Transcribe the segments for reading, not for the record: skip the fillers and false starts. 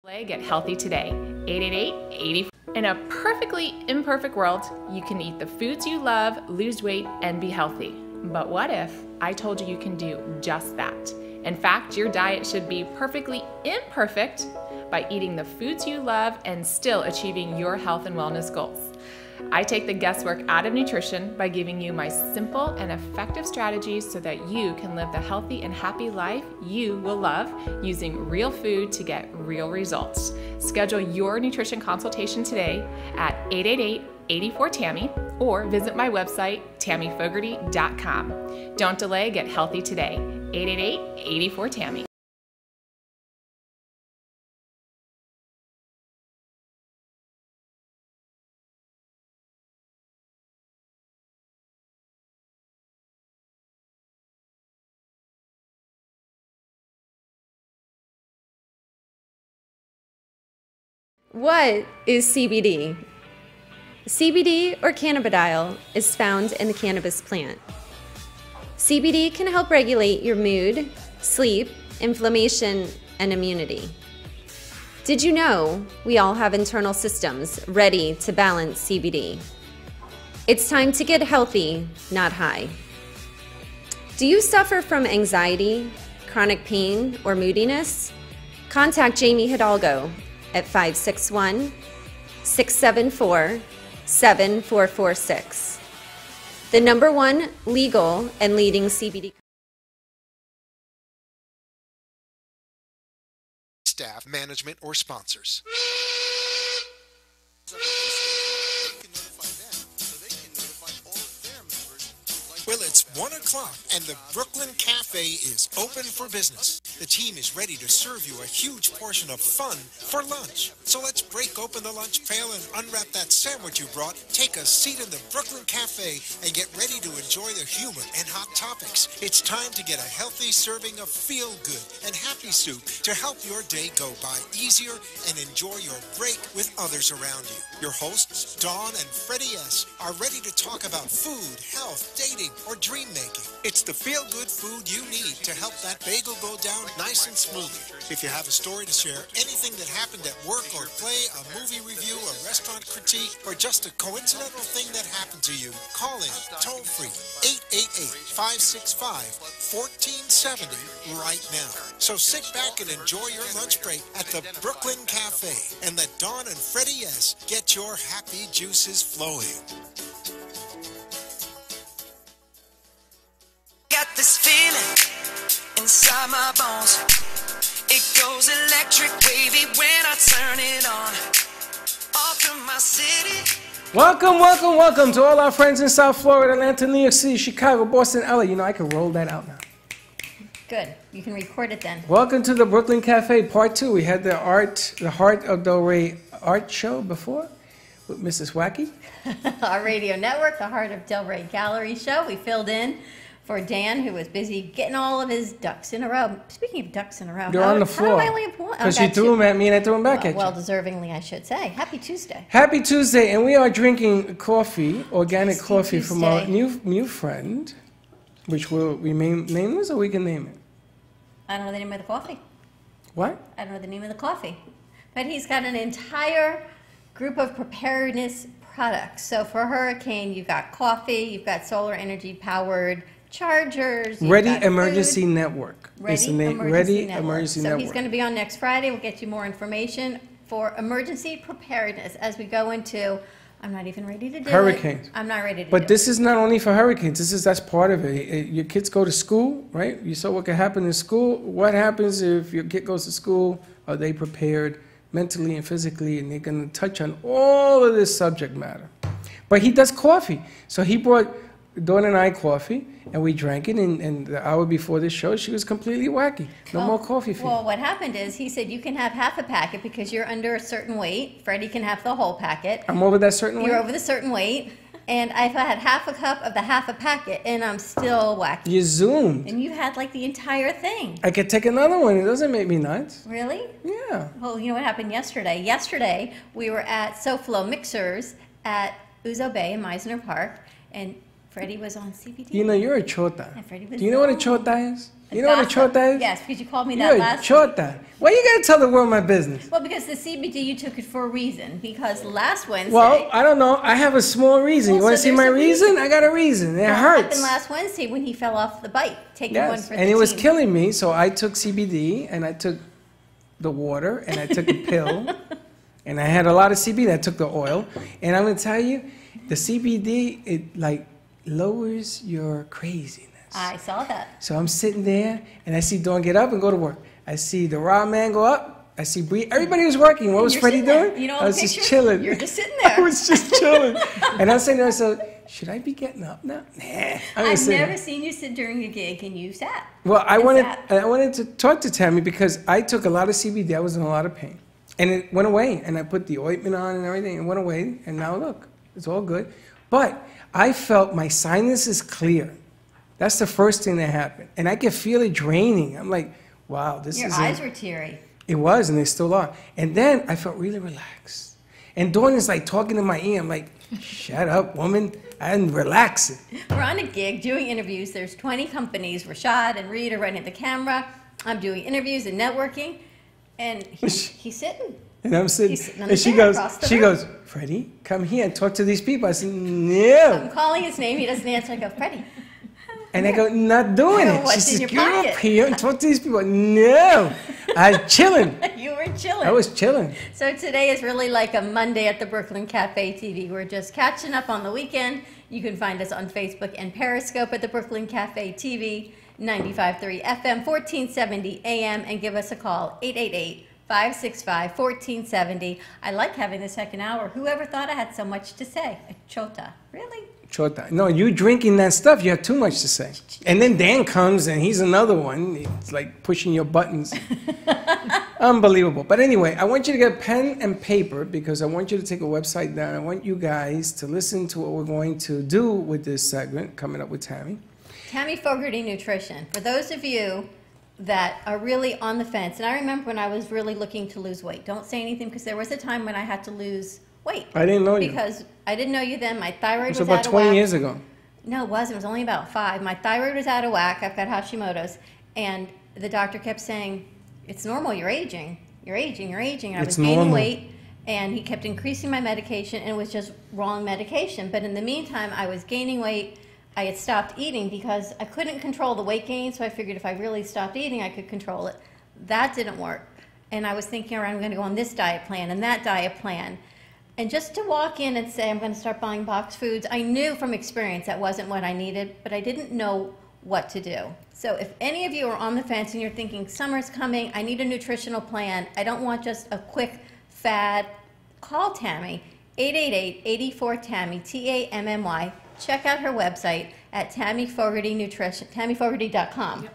Get healthy today. 888-80. In a perfectly imperfect world, you can eat the foods you love, lose weight, and be healthy. But what if I told you you can do just that? In fact, your diet should be perfectly imperfect by eating the foods you love and still achieving your health and wellness goals. I take the guesswork out of nutrition by giving you my simple and effective strategies so that you can live the healthy and happy life you will love using real food to get real results. Schedule your nutrition consultation today at 888-84-TAMMY or visit my website, tammyfogarty.com. Don't delay, get healthy today. 888-84-TAMMY. What is CBD? CBD, or cannabidiol, is found in the cannabis plant. CBD can help regulate your mood, sleep, inflammation, and immunity. Did you know we all have internal systems ready to balance CBD? It's time to get healthy, not high. Do you suffer from anxiety, chronic pain, or moodiness? Contact Jamie Hidalgo at 561-674-7446. The #1 legal and leading CBD staff, management, or sponsors. Well, it's 1 o'clock and the Brooklyn Cafe is open for business. The team is ready to serve you a huge portion of fun for lunch. So let's break open the lunch pail and unwrap that sandwich you brought, take a seat in the Brooklyn Cafe, and get ready to enjoy the humor and hot topics. It's time to get a healthy serving of feel-good and happy soup to help your day go by easier and enjoy your break with others around you. Your hosts, Dawn and Freddy S., are ready to talk about food, health, dating, or dream making. It's the feel-good food you need to help that bagel go down nice and smoothly. If you have a story to share, anything that happened at work or play, a movie review, a restaurant critique, or just a coincidental thing that happened to you, call in toll-free 888-565-1470 right now. So sit back and enjoy your lunch break at the Brooklyn Cafe and let Dawn and Freddy S. get your happy juices flowing. Got this feeling inside my bones. It goes electric wavy when I turn it on. Off from my city. Welcome to all our friends in South Florida, Atlanta, New York City, Chicago, Boston, LA. You know, I can roll that out now. Good. You can record it then. Welcome to the Brooklyn Cafe, Part 2. We had the Heart of Del Rey art show before with Mrs. Wacky. Our radio network, the Heart of Del Rey Gallery show. We filled in for Dan, who was busy getting all of his ducks in a row. Speaking of ducks in a row, They're on the floor. Because you threw them at me and I threw them back at you. Well, deservingly, I should say. Happy Tuesday. Happy Tuesday, and we are drinking coffee, organic coffee from our new friend, which will remain nameless, or we can name it. I don't know the name of the coffee. What? I don't know the name of the coffee. But he's got an entire group of preparedness products. So for Hurricane, you've got coffee, you've got solar energy powered chargers. Ready Emergency Network. Ready Emergency Network. So he's going to be on next Friday. We'll get you more information for emergency preparedness as we go into, I'm not even ready to do hurricanes. I'm not ready to do But this is not only for hurricanes. That's part of it. Your kids go to school, right? You saw what can happen in school. What happens if your kid goes to school? Are they prepared mentally and physically? And they're going to touch on all of this subject matter. But he does coffee. So he brought Dawn and I coffee, and we drank it, and the hour before the show, she was completely wacky. No more coffee for you. Well, what happened is he said you can have half a packet because you're under a certain weight. Freddie can have the whole packet. I'm over that certain weight? You're over the certain weight. And I've had half a cup of the half a packet, and I'm still wacky. You zoomed. And you had like the entire thing. I could take another one. It doesn't make me nuts. Really? Yeah. Well, you know what happened yesterday? Yesterday, we were at SoFlo Mixers at Uzo Bay in Meisner Park, and Freddie was on CBD. You know, you're a chota. And Freddie was Do you know what a chota is? You know what a Gossip. chota is? Yes, because you called me that You're a last week. chota. Why you gotta tell the world my business? Well, because the CBD, you took it for a reason. Because last Wednesday. Well, I don't know. I have a small reason. Well, You want to so see there's my a reason? reason. I got a reason. It what hurts. happened last Wednesday when he fell off the bike, taking one Yes, for and the it was team. killing me. So I took CBD and I took the water and I took a pill and I had a lot of CBD. I took the oil, and I'm gonna tell you, the CBD it like lowers your craziness. I saw that. So I'm sitting there and I see Dawn get up and go to work. I see the raw man go up. I see Bree. Everybody was working. What was You're Freddy sitting there. doing? You know I was the just pictures? chilling. You're just sitting I there. was just chilling. And I'm sitting there. So should I be getting up now? Nah. I've never seen you sit during a gig and you sat. Well, I And wanted to talk to Tammy because I took a lot of CBD. I was in a lot of pain, and it went away. And I put the ointment on and everything. It went away. And now look, it's all good. But I felt my sinuses clear. That's the first thing that happened, and I could feel it draining. I'm like, wow, this Your is. eyes were teary. It was, and they still are. And then I felt really relaxed. And Dawn is like talking in my ear. I'm like, shut up, woman. I'm relaxing. We're on a gig doing interviews. There's 20 companies. Rashad and Reed are running the camera. I'm doing interviews and networking. And he's sitting. And I'm sitting, He's sitting on and the she chair goes, across the room. Freddie, come here and talk to these people. I said, I'm no. calling his name. He doesn't answer. I go, Freddie. And I go, not doing it. What's She in says, your get up pocket?" here and talk to these people. No. I was chilling. You were chilling. I was chilling. So today is really like a Monday at the Brooklyn Cafe TV. We're just catching up on the weekend. You can find us on Facebook and Periscope at the Brooklyn Cafe TV, 95.3 FM, 1470 AM, and give us a call, 888-565-1470. I like having the second hour. Whoever thought I had so much to say? A chota. Really? Chota. No, you drinking that stuff, you have too much to say. And then Dan comes and he's another one. It's like pushing your buttons. Unbelievable. But anyway, I want you to get pen and paper because I want you to take a website down. I want you guys to listen to what we're going to do with this segment coming up with Tammy. Tammy Fogarty Nutrition. For those of you that are really on the fence, and I remember when I was really looking to lose weight. Don't say anything because there was a time when I had to lose weight. I didn't know you. Because I didn't know you then. My thyroid It was was about out of 20 whack. years ago. No, it wasn't. It was only about 5. My thyroid was out of whack. I've got Hashimoto's. And the doctor kept saying, it's normal. You're aging. You're aging. You're aging. I It's was gaining normal. weight. And he kept increasing my medication, and it was just wrong medication. But in the meantime, I was gaining weight. I had stopped eating because I couldn't control the weight gain, so I figured if I really stopped eating, I could control it. That didn't work. And I was thinking, all right, I'm going to go on this diet plan and that diet plan. And just to walk in and say, I'm going to start buying boxed foods, I knew from experience that wasn't what I needed, but I didn't know what to do. So if any of you are on the fence and you're thinking, summer's coming, I need a nutritional plan, I don't want just a quick fad, call Tammy, 888-84-TAMMY, TAMMY. Check out her website at Tammy Fogarty Nutrition, TammyFogarty.com. Yep.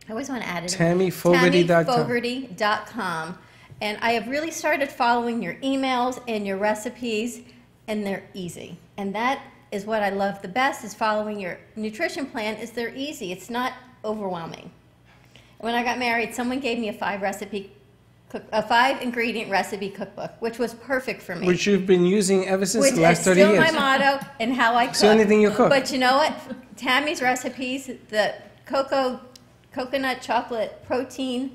I always want to add it. TammyFogarty.com. TammyFogarty.com. And I have really started following your emails and your recipes, and they're easy. And that is what I love the best, is following your nutrition plan, is they're easy. It's not overwhelming. When I got married, someone gave me a 5-ingredient recipe cookbook, which was perfect for me. Which you've been using ever since Which the last is 30 still years. my motto and how I cook. It's the only thing you cook. But you know what? Tammy's recipes, the coconut chocolate protein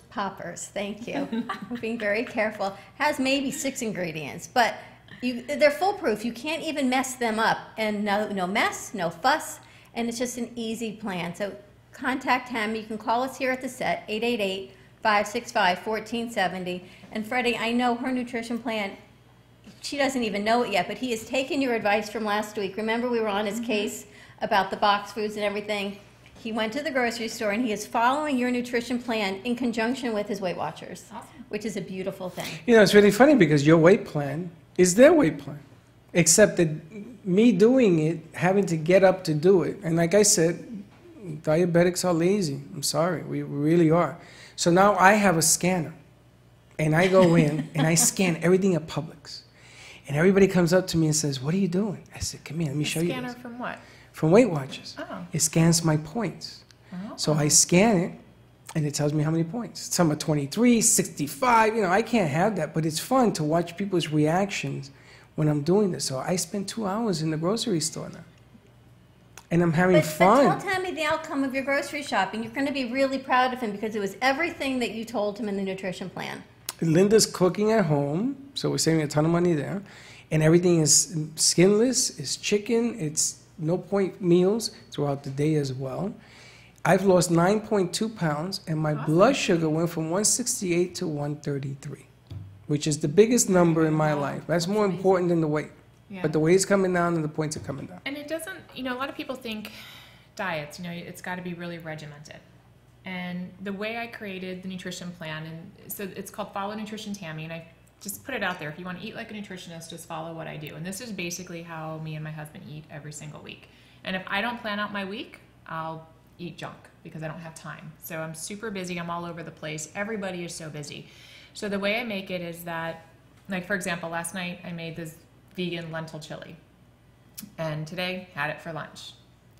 poppers, thank you. I'm being very careful. Has maybe 6 ingredients, but they're foolproof. You can't even mess them up. And no mess, no fuss, and it's just an easy plan. So contact Tammy. You can call us here at the set, 888-565-1470. And Freddie, I know her nutrition plan, she doesn't even know it yet, but he has taken your advice from last week. Remember we were on his case about the box foods and everything? He went to the grocery store and he is following your nutrition plan in conjunction with his Weight Watchers, which is a beautiful thing. You know, it's really funny because your weight plan is their weight plan, except that me doing it, having to get up to do it. And like I said, diabetics are lazy. I'm sorry, we really are. So now I have a scanner, and I go in and I scan everything at Publix. And everybody comes up to me and says, what are you doing? I said, come here, let me show you Scanner this. from what? From Weight Watchers. Oh. It scans my points. Oh. So I scan it, and it tells me how many points. Some are 23, 65. You know, I can't have that, but it's fun to watch people's reactions when I'm doing this. So I spend 2 hours in the grocery store now. and I'm having But fun. tell Tammy the outcome of your grocery shopping. You're going to be really proud of him because it was everything that you told him in the nutrition plan. Linda's cooking at home, so we're saving a ton of money there. And everything is skinless, it's chicken, it's no point meals throughout the day as well. I've lost 9.2 pounds, and my blood sugar went from 168 to 133, which is the biggest number in my life. That's more important than the weight. Yeah. But the weight's coming down and the points are coming down. And it doesn't, you know, a lot of people think diets, you know, it's got to be really regimented. And the way I created the nutrition plan, and so it's called Follow Nutrition Tammy, and I just put it out there. If you want to eat like a nutritionist, just follow what I do. And this is basically how me and my husband eat every single week. And if I don't plan out my week, I'll eat junk because I don't have time. So I'm super busy. I'm all over the place. Everybody is so busy. So the way I make it is that, like, for example, last night I made this vegan lentil chili. And today, had it for lunch.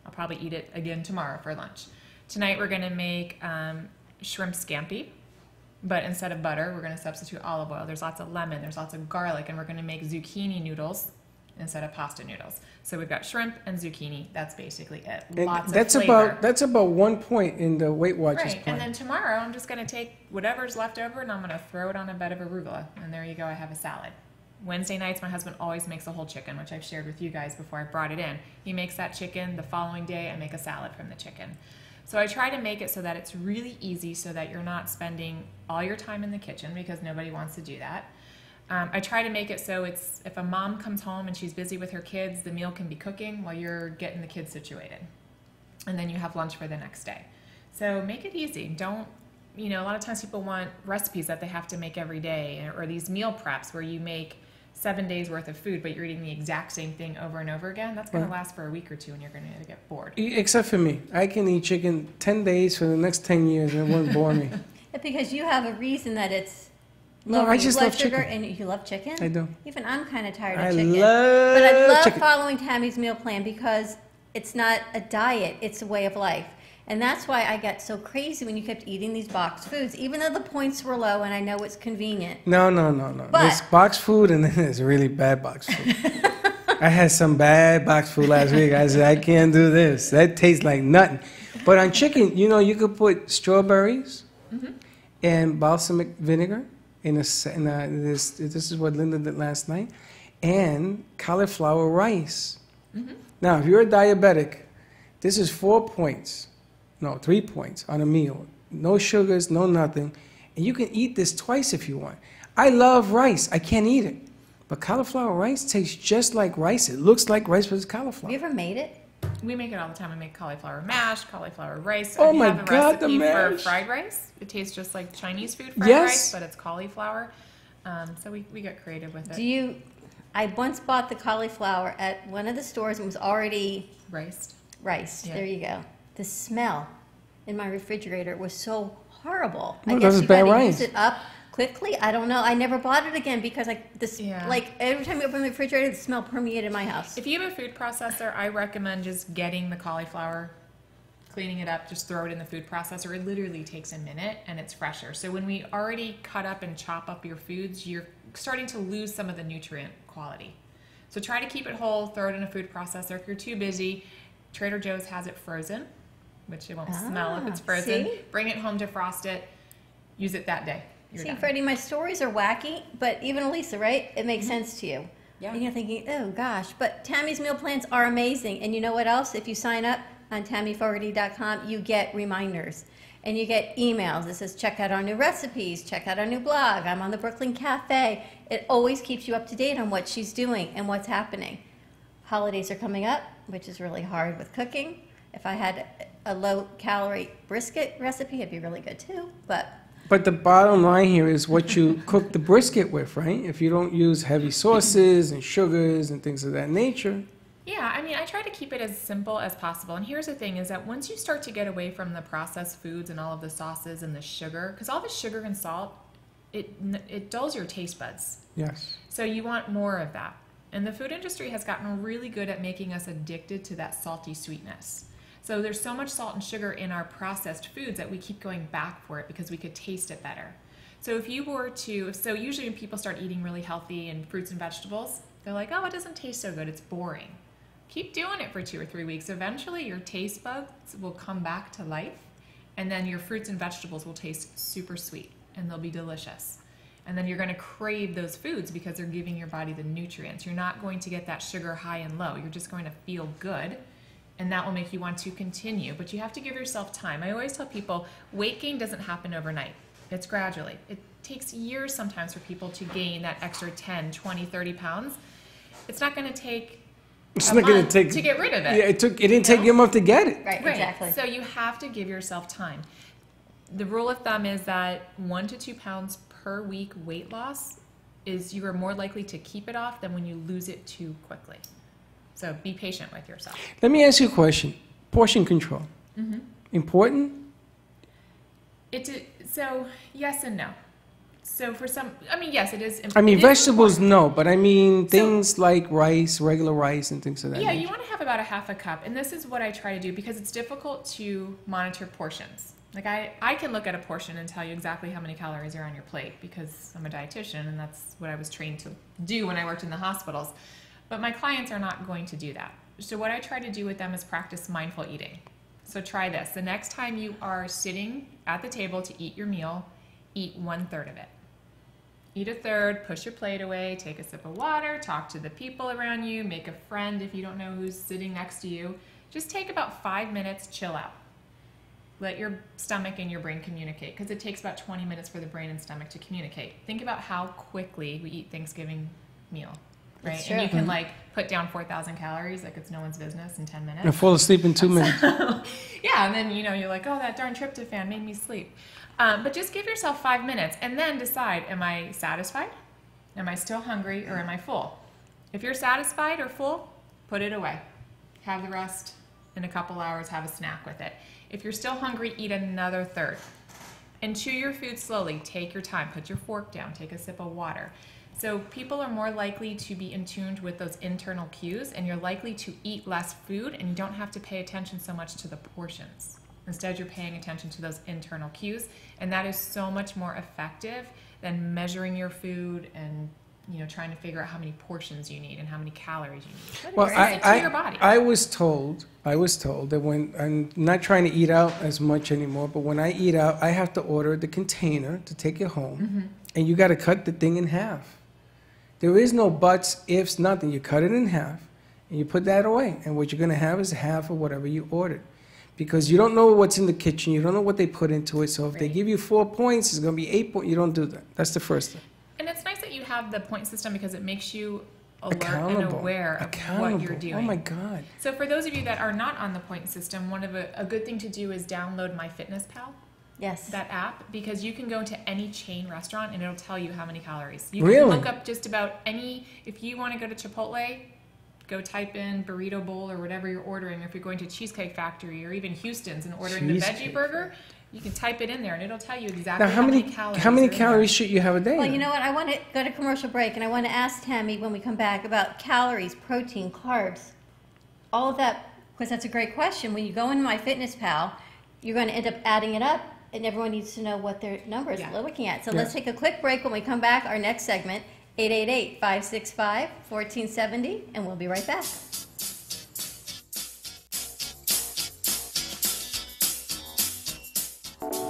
I'll probably eat it again tomorrow for lunch. Tonight we're going to make shrimp scampi, but instead of butter, we're going to substitute olive oil. There's lots of lemon, there's lots of garlic, and we're going to make zucchini noodles instead of pasta noodles. So we've got shrimp and zucchini. That's basically it. And Lots that's of flavor. that's about 1 point in the Weight Watchers Right, plan. and then tomorrow I'm just going to take whatever's left over and I'm going to throw it on a bed of arugula, and there you go, I have a salad. Wednesday nights, my husband always makes a whole chicken, which I've shared with you guys before I brought it in. He makes that chicken. The following day, I make a salad from the chicken. So I try to make it so that it's really easy so that you're not spending all your time in the kitchen because nobody wants to do that. I try to make it so it's, if a mom comes home and she's busy with her kids, the meal can be cooking while you're getting the kids situated. And then you have lunch for the next day. So make it easy. Don't, you know, a lot of times people want recipes that they have to make every day, or these meal preps where you make 7 days worth of food, but you're eating the exact same thing over and over again. That's going to last for a week or two and you're going to get bored. Except for me. I can eat chicken 10 days for the next 10 years and it won't bore me. Because you have a reason that it's No, lowering I your just blood love sugar, chicken. and you love chicken? I do. Even I'm kind of tired of I chicken. love But I love chicken. following Tammy's meal plan because it's not a diet, it's a way of life. And that's why I got so crazy when you kept eating these boxed foods, even though the points were low and I know it's convenient. No. But- There's box food and then there's really bad box food. I had some bad box food last week. I said, I can't do this. That tastes like nothing. But on chicken, you know, you could put strawberries and balsamic vinegar this is what Linda did last night, and cauliflower rice. Now, if you're a diabetic, this is 4 points. No, 3 points on a meal. No sugars, no nothing. And you can eat this twice if you want. I love rice. I can't eat it. But cauliflower rice tastes just like rice. It looks like rice, but it's Have cauliflower. you ever made it? We make it all the time. We make cauliflower mash, cauliflower rice. Oh We my have a God, the recipe for mash. fried rice. It tastes just like Chinese food fried Yes. rice, but it's cauliflower. So we get creative with it. I once bought the cauliflower at one of the stores and it was already Riced. riced. Yeah. There you go. The smell in my refrigerator was so horrible. Well, I because guess it's you bad got to rice. use it up quickly. I don't know. I never bought it again because Yeah. like every time you open the refrigerator, the smell permeated my house. If you have a food processor, I recommend just getting the cauliflower, cleaning it up, just throw it in the food processor. It literally takes a minute and it's fresher. So when we already cut up and chop up your foods, you're starting to lose some of the nutrient quality. So try to keep it whole, throw it in a food processor. If you're too busy, Trader Joe's has it frozen, which it won't smell if it's frozen. see? Bring it home, defrost it, use it that day. You're See, done. Freddie, my stories are wacky, but even Elisa, right? It makes sense to you. Yeah. And you're thinking, oh gosh, but Tammy's meal plans are amazing. And you know what else? If you sign up on TammyFogarty.com, you get reminders and you get emails. It says, check out our new recipes, check out our new blog. I'm on the Brooklyn Cafe. It always keeps you up to date on what she's doing and what's happening. Holidays are coming up, which is really hard with cooking. If I had a low-calorie brisket recipe, it'd be really good too, But the bottom line here is what you cook the brisket with, right? If you don't use heavy sauces and sugars and things of that nature. Yeah, I mean, I try to keep it as simple as possible. And here's the thing is that once you start to get away from the processed foods and all of the sauces and the sugar, because all the sugar and salt, it dulls your taste buds. Yes. So you want more of that. And the food industry has gotten really good at making us addicted to that salty sweetness. So there's so much salt and sugar in our processed foods that we keep going back for it because we could taste it better. So if you were to, so usually when people start eating really healthy and fruits and vegetables, they're like, oh, it doesn't taste so good, it's boring. Keep doing it for 2 or 3 weeks. Eventually your taste buds will come back to life, and then your fruits and vegetables will taste super sweet and they'll be delicious. And then you're going to crave those foods because they're giving your body the nutrients. You're not going to get that sugar high and low. You're just going to feel good, and that will make you want to continue. But you have to give yourself time. I always tell people weight gain doesn't happen overnight. It's gradually. It takes years sometimes for people to gain that extra 10, 20, 30 pounds. It's not going to take a month to get rid of it. Yeah, it didn't take you a month to get it. Right, exactly. So you have to give yourself time. The rule of thumb is that 1 to 2 pounds per week weight loss is you are more likely to keep it off than when you lose it too quickly. So be patient with yourself. Let me ask you a question. Portion control. Important? So yes and no. So for some, I mean, yes, it is. I mean, vegetables, important. no, but I mean things like rice, regular rice, and things of that Yeah, nature. you want to have about a half a cup. And this is what I try to do because it's difficult to monitor portions. Like I can look at a portion and tell you exactly how many calories are on your plate because I'm a dietitian and that's what I was trained to do when I worked in the hospitals. But my clients are not going to do that. So what I try to do with them is practice mindful eating. So try this. The next time you are sitting at the table to eat your meal, eat 1/3 of it. Eat a third, push your plate away, take a sip of water, talk to the people around you, make a friend if you don't know who's sitting next to you. Just take about 5 minutes, chill out. Let your stomach and your brain communicate because it takes about 20 minutes for the brain and stomach to communicate. Think about how quickly we eat Thanksgiving meal, right? That's true. And you can like put down 4,000 calories like it's no one's business in 10 minutes. And fall asleep in 2 minutes. Yeah, and then you're like, oh, that darn tryptophan made me sleep. But just give yourself 5 minutes and then decide, am I satisfied? Am I still hungry or am I full? If you're satisfied or full, put it away. Have the rest in a couple hours, have a snack with it. If you're still hungry, eat another third. And chew your food slowly. Take your time. Put your fork down. Take a sip of water. So people are more likely to be in tune with those internal cues, and you're likely to eat less food, and you don't have to pay attention so much to the portions. Instead, you're paying attention to those internal cues, and that is so much more effective than measuring your food and trying to figure out how many portions you need and how many calories you need. Well, To your body. I was told that when I'm not trying to eat out as much anymore, but when I eat out, I have to order the container to take it home, and you got to cut the thing in half. There is no buts, ifs, nothing. You cut it in half, and you put that away, and what you're going to have is half of whatever you ordered. Because you don't know what's in the kitchen, you don't know what they put into it, so if they give you 4 points, it's going to be 8 points. You don't do that. That's the first thing. And it's nice that you have the point system because it makes you alert Accountable. and aware of what you're doing. Oh my God. So for those of you that are not on the point system, a good thing to do is download MyFitnessPal, Yes. that app, because you can go into any chain restaurant and it'll tell you how many calories. You Really? can look up just about if you want to go to Chipotle, go type in burrito bowl or whatever you're ordering. Or if you're going to Cheesecake Factory or even Houston's and ordering the veggie burger, you can type it in there and it'll tell you exactly Now, how many calories. how many are in calories should you have a day? Well, you know what? I want to go to commercial break, and I want to ask Tammy when we come back about calories, protein, carbs, all of that, because that's a great question. When you go into MyFitnessPal, you're going to end up adding it up, and everyone needs to know what their numbers Yeah. are looking at. So let's take a quick break. When we come back, our next segment, 888-565-1470, and we'll be right back.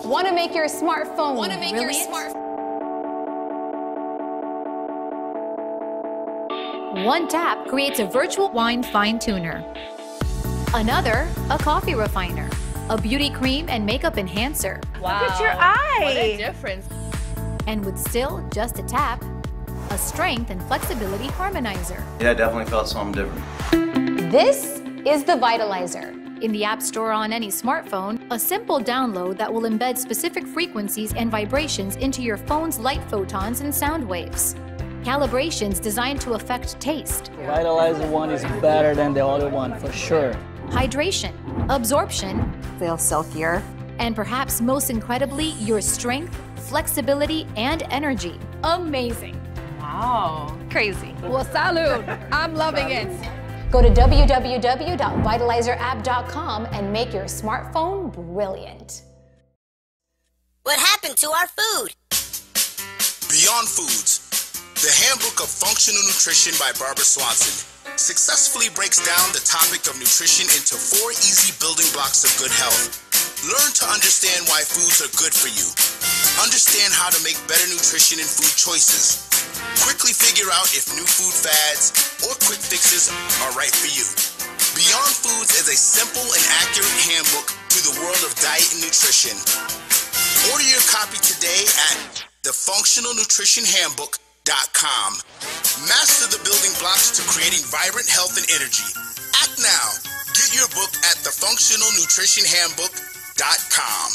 Want to make your smartphone One tap creates a virtual wine fine tuner. Another, a coffee refiner. A beauty cream and makeup enhancer. Wow. Look at your eye. What a difference. And with still just a tap, a strength and flexibility harmonizer. Yeah, I definitely felt something different. This is the Vitalizer. In the App Store on any smartphone, a simple download that will embed specific frequencies and vibrations into your phone's light photons and sound waves. Calibrations designed to affect taste. The Vitalizer one is better than the other one, for sure. Hydration, absorption, Feel silkier. and perhaps most incredibly, your strength, flexibility, and energy. Amazing. Wow. Crazy. Well, salud. I'm loving it. Go to www.vitalizerapp.com and make your smartphone brilliant. What happened to our food? Beyond Foods, the Handbook of Functional Nutrition by Barbara Swanson. successfully breaks down the topic of nutrition into 4 easy building blocks of good health. Learn to understand why foods are good for you. Understand how to make better nutrition and food choices. Quickly figure out if new food fads or quick fixes are right for you. Beyond Foods is a simple and accurate handbook to the world of diet and nutrition. Order your copy today at thefunctionalnutritionhandbook.com. Master the building blocks to creating vibrant health and energy. Act now. Get your book at thefunctionalnutritionhandbook.com.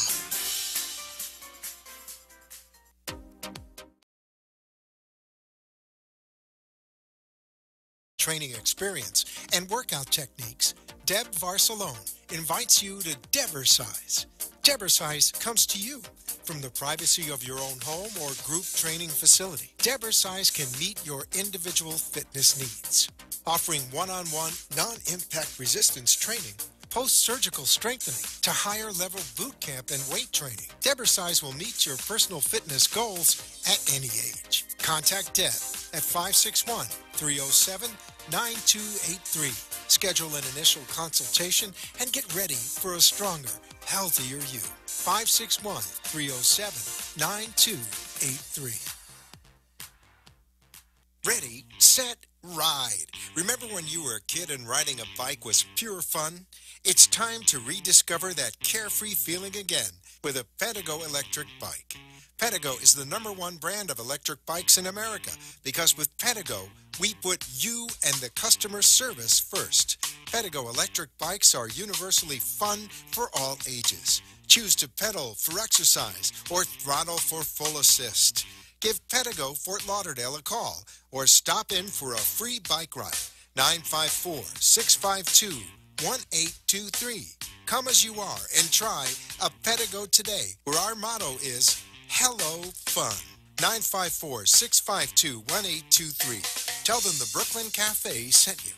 Training experience and workout techniques, Deb Varsalone invites you to Debercise. Debercise comes to you from the privacy of your own home or group training facility. Debercise can meet your individual fitness needs, offering one-on-one, non-impact resistance training, post-surgical strengthening to higher level boot camp and weight training. Debercise will meet your personal fitness goals at any age. Contact Deb at 561-307-9283. Schedule an initial consultation and get ready for a stronger, healthier you. 561-307-9283. Ready, set, ride. Remember when you were a kid and riding a bike was pure fun? It's time to rediscover that carefree feeling again with a Pedigo electric bike. Pedigo is the #1 brand of electric bikes in America because with Pedigo, we put you and the customer service first. Pedigo electric bikes are universally fun for all ages. Choose to pedal for exercise or throttle for full assist. Give Pedigo Fort Lauderdale a call or stop in for a free bike ride. 954-652-1823. Come as you are and try a Pedigo today, where our motto is Hello Fun. 954-652-1823. Tell them the Brooklyn Cafe sent you.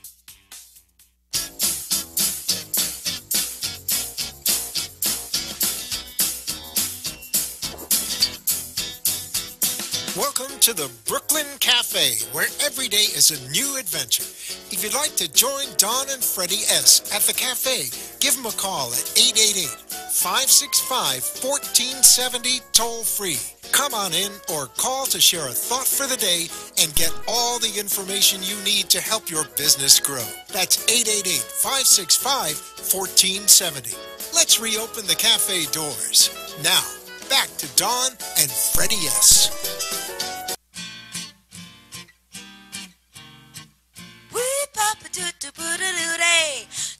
Welcome to the Brooklyn Cafe, where every day is a new adventure. If you'd like to join Don and Freddy S. at the cafe, give them a call at 888-565-1470 toll-free. Come on in or call to share a thought for the day and get all the information you need to help your business grow. That's 888-565-1470. Let's reopen the cafe doors. Now, back to Dawn and Freddy S.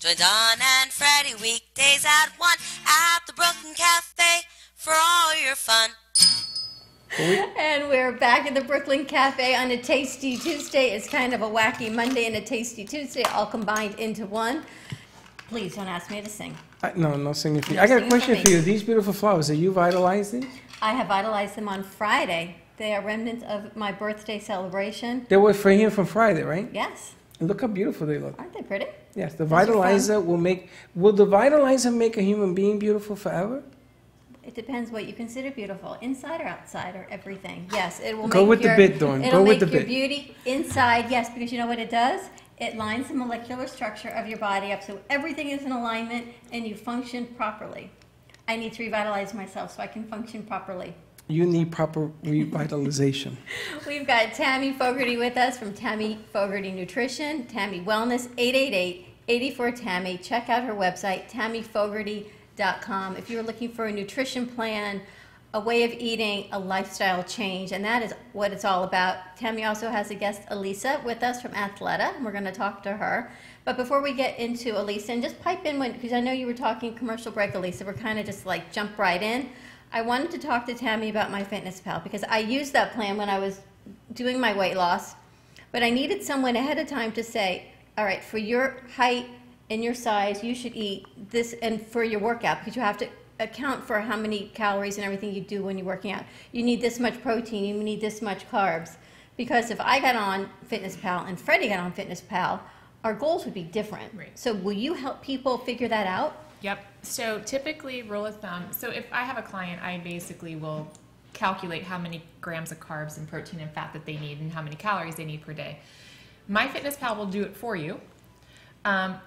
Join Dawn and Freddy weekdays at 1 at the Brooklyn Cafe for all your fun. And we're back at the Brooklyn Cafe on a Tasty Tuesday. It's kind of a wacky Monday and a Tasty Tuesday all combined into one. Please don't ask me to sing. No singing for you. No I got a singing question for for me. you. These beautiful flowers, are you vitalizing? I have vitalized them on Friday. They are remnants of my birthday celebration. They were for here from Friday, right? Yes. And look how beautiful they look. Aren't they pretty? Yes, the Those are vitalizer will the vitalizer make a human being beautiful forever? It depends what you consider beautiful, inside or outside or everything. Yes, it will Go make with the your, bit, Dawn. It'll Go with make the your bit. beauty inside, yes, because you know what it does? It lines the molecular structure of your body up so everything is in alignment and you function properly. I need to revitalize myself so I can function properly. You need proper revitalization. We've got Tammy Fogarty with us from Tammy Fogarty Nutrition, Tammy Wellness, 888-84-TAMMY. Check out her website, tammyfogarty.com. If you're looking for a nutrition plan, a way of eating, a lifestyle change, and that is what it's all about. Tammy also has a guest, Elisa, with us from Athleta. We're going to talk to her. But before we get into Elisa, and just pipe in, because I know you were talking commercial break, Elisa, we're kind of just like jump right in. I wanted to talk to Tammy about my Fitness Pal because I used that plan when I was doing my weight loss, but I needed someone ahead of time to say, all right, for your height and your size, you should eat this, and for your workout, because you have to account for how many calories and everything you do when you're working out. You need this much protein, you need this much carbs. Because if I got on Fitness Pal and Freddie got on Fitness Pal, our goals would be different. Right. So will you help people figure that out? Yep. So typically, rule of thumb, so if I have a client, I basically will calculate how many grams of carbs and protein and fat that they need and how many calories they need per day. MyFitnessPal will do it for you.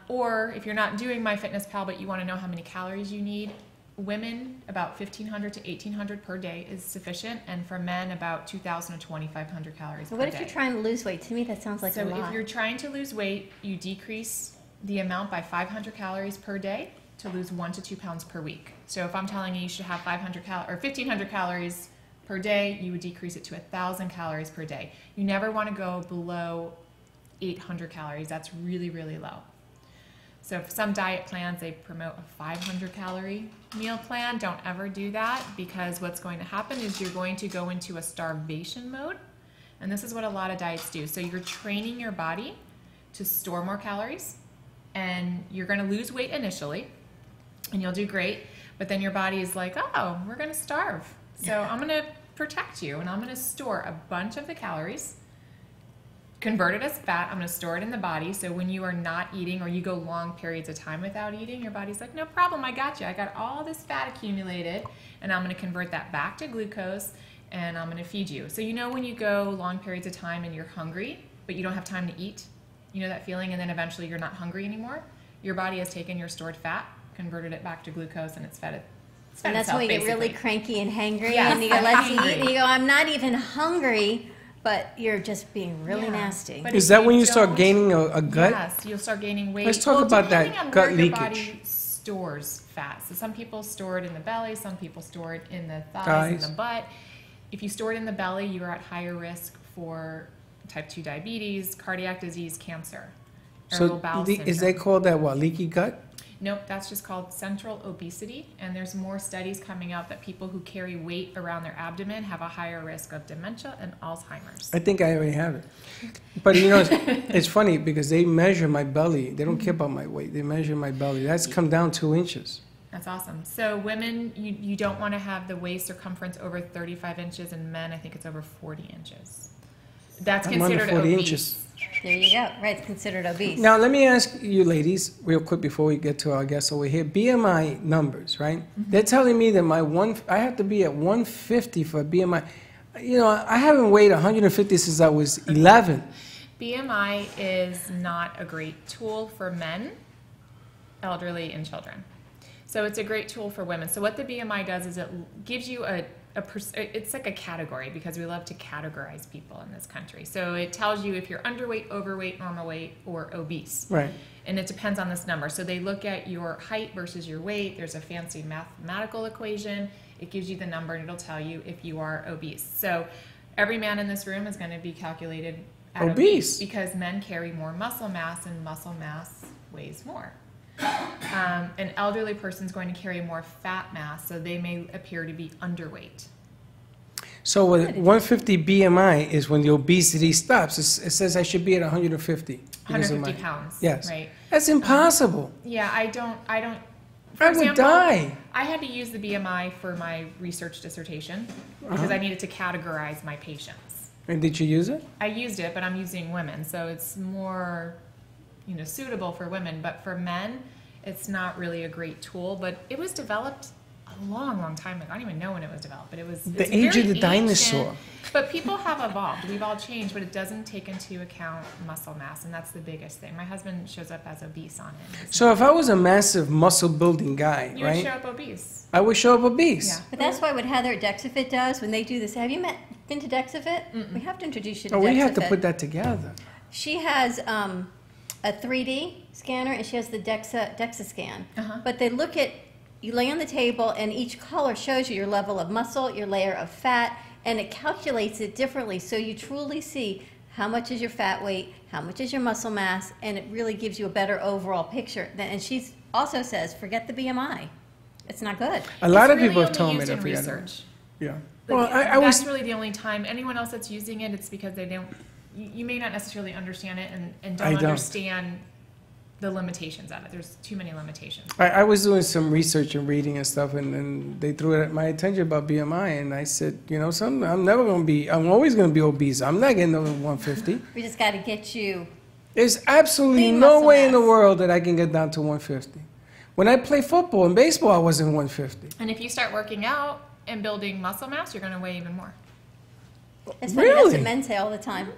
Or if you're not doing MyFitnessPal but you want to know how many calories you need, women about 1,500 to 1,800 per day is sufficient, and for men about 2,000 to 2,500 calories per day. What if you're trying to lose weight? To me, that sounds like a lot. So if you're trying to lose weight, you decrease the amount by 500 calories per day to lose 1 to 2 pounds per week. So if I'm telling you should have 1,500 calories per day, you would decrease it to 1,000 calories per day. You never want to go below 800 calories. That's really, really low. So for some diet plans, they promote a 500 calorie meal plan. Don't ever do that, because what's going to happen is you're going to go into a starvation mode. And this is what a lot of diets do. So you're training your body to store more calories, and you're going to lose weight initially, and you'll do great. But then your body is like, oh, we're going to starve. So I'm going to protect you, and I'm going to store a bunch of the calories, convert it as fat. I'm going to store it in the body. So when you are not eating, or you go long periods of time without eating, your body's like, no problem, I got you. I got all this fat accumulated, and I'm going to convert that back to glucose, and I'm going to feed you. So you know when you go long periods of time and you're hungry, but you don't have time to eat, you know that feeling, and then eventually you're not hungry anymore? Your body has taken your stored fat, converted it back to glucose, and it's fed it. And that's why you get really cranky and hangry, Yes, and you go, let's eat, hangry. and you go, I'm not even hungry, but you're just being really nasty. But Is if that when you don't- start gaining a gut? Yes, you'll start gaining weight. Let's talk about that depending on gut where your leakage. body stores fat. So some people store it in the belly, some people store it in the thighs, Thighs. and the butt. If you store it in the belly, you are at higher risk for type 2 diabetes, cardiac disease, cancer, irritable bowel syndrome. Is they call that what, leaky gut? Nope, that's just called central obesity, and there's more studies coming out that people who carry weight around their abdomen have a higher risk of dementia and Alzheimer's. I think I already have it. But you know, it's funny because they measure my belly. They don't care about my weight. They measure my belly. That's come down 2 inches. That's awesome. So women, you don't want to have the waist circumference over 35 inches, and men, I think it's over 40 inches. That's I'm under considered 40 obese. inches. There you go. Right, it's considered obese. Now, let me ask you ladies, real quick before we get to our guests over here. BMI numbers, right? They're telling me that I have to be at 150 for BMI. You know, I haven't weighed 150 since I was 11. BMI is not a great tool for men, elderly, and children. So it's a great tool for women. So what the BMI does is it gives you it's like a category, because we love to categorize people in this country. So it tells you if you're underweight, overweight, normal weight, or obese. Right. And it depends on this number. So they look at your height versus your weight. There's a fancy mathematical equation. It gives you the number, and it'll tell you if you are obese. So every man in this room is going to be calculated at Obese. because men carry more muscle mass, and muscle mass weighs more. An elderly person is going to carry more fat mass, so they may appear to be underweight. So with 150 BMI is when the obesity stops. It says I should be at 150. because of 150 pounds. Yes. Right. That's impossible. Yeah, I don't. For I would example, die. I had to use the BMI for my research dissertation because I needed to categorize my patients. And did you use it? I used it, but I'm using women, so it's more, suitable for women. But for men, it's not really a great tool. But it was developed a long, long time ago. I don't even know when it was developed, but it's The age very of the dinosaur. ancient. But people have evolved. We've all changed, but it doesn't take into account muscle mass, and that's the biggest thing. My husband shows up as obese on it. So if I was a massive muscle building guy, You right? would show up obese. I would show up obese. Yeah. But that's why what Heather at DexaFit does when they do this. Have you been to DexaFit? We have to introduce you to Oh, DexaFit. we have to put that together. She has a 3D scanner and she has the DEXA scan. But they look at, you lay on the table and each color shows you your level of muscle, your layer of fat, and it calculates it differently. So you truly see how much is your fat weight, how much is your muscle mass, and it really gives you a better overall picture. And she also says, forget the BMI. It's not good. A lot of It's people really have told only me used that. in Forget it. research. Yeah. Like, Well, I that's was. really the only time. Anyone else that's using it, it's because they don't. You may not necessarily understand it and I don't don't. understand the limitations of it. There's too many limitations. I was doing some research and reading and stuff, and they threw it at my attention about BMI, and I said, something. I'm always going to be obese. I'm not getting over 150. We just got to get you. There's absolutely Lean no muscle way in the mass. world that I can get down to 150. When I play football and baseball, I wasn't 150. And if you start working out and building muscle mass, you're going to weigh even more. It's funny, that's Really? what men say all the time.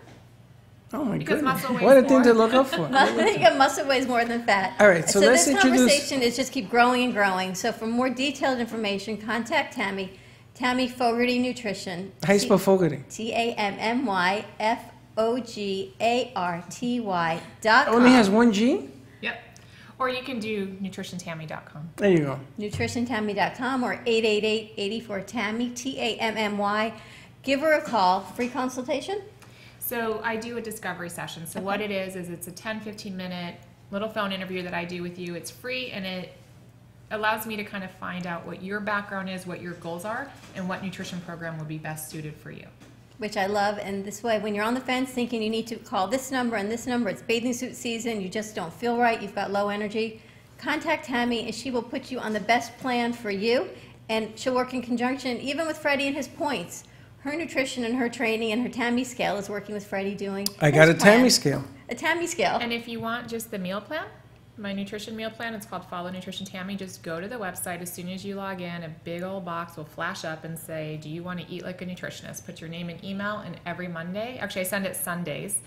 Oh my Because goodness. muscle weighs What a more. thing to look up for. Muscle weighs more than fat. All right, so let's this introduce- conversation is just keep growing and growing. So for more detailed information, contact Tammy. Tammy Fogarty Nutrition. How you spell Fogarty? TammyFogarty.com. Only has one G? Yep. Or you can do nutritiontammy.com. There you go. nutritiontammy.com or 888-84-TAMMY, TAMMY. Give her a call. Free consultation? So I do a discovery session. So what it is it's a 10-15 minute little phone interview that I do with you. It's free, and it allows me to kind of find out what your background is, what your goals are, and what nutrition program would be best suited for you. Which I love. And this way, when you're on the fence thinking you need to call this number and this number, it's bathing suit season, you just don't feel right, you've got low energy, contact Tammy and she will put you on the best plan for you. And she'll work in conjunction even with Freddy and his points. Her nutrition and her training and her Tammy scale is working with Freddy doing I got a his plan. Tammy scale. A Tammy scale. And if you want just the meal plan, my nutrition meal plan, it's called Follow Nutrition Tammy. Just go to the website. As soon as you log in, a big old box will flash up and say, do you want to eat like a nutritionist? Put your name and email, and every Monday, actually I send it Sundays,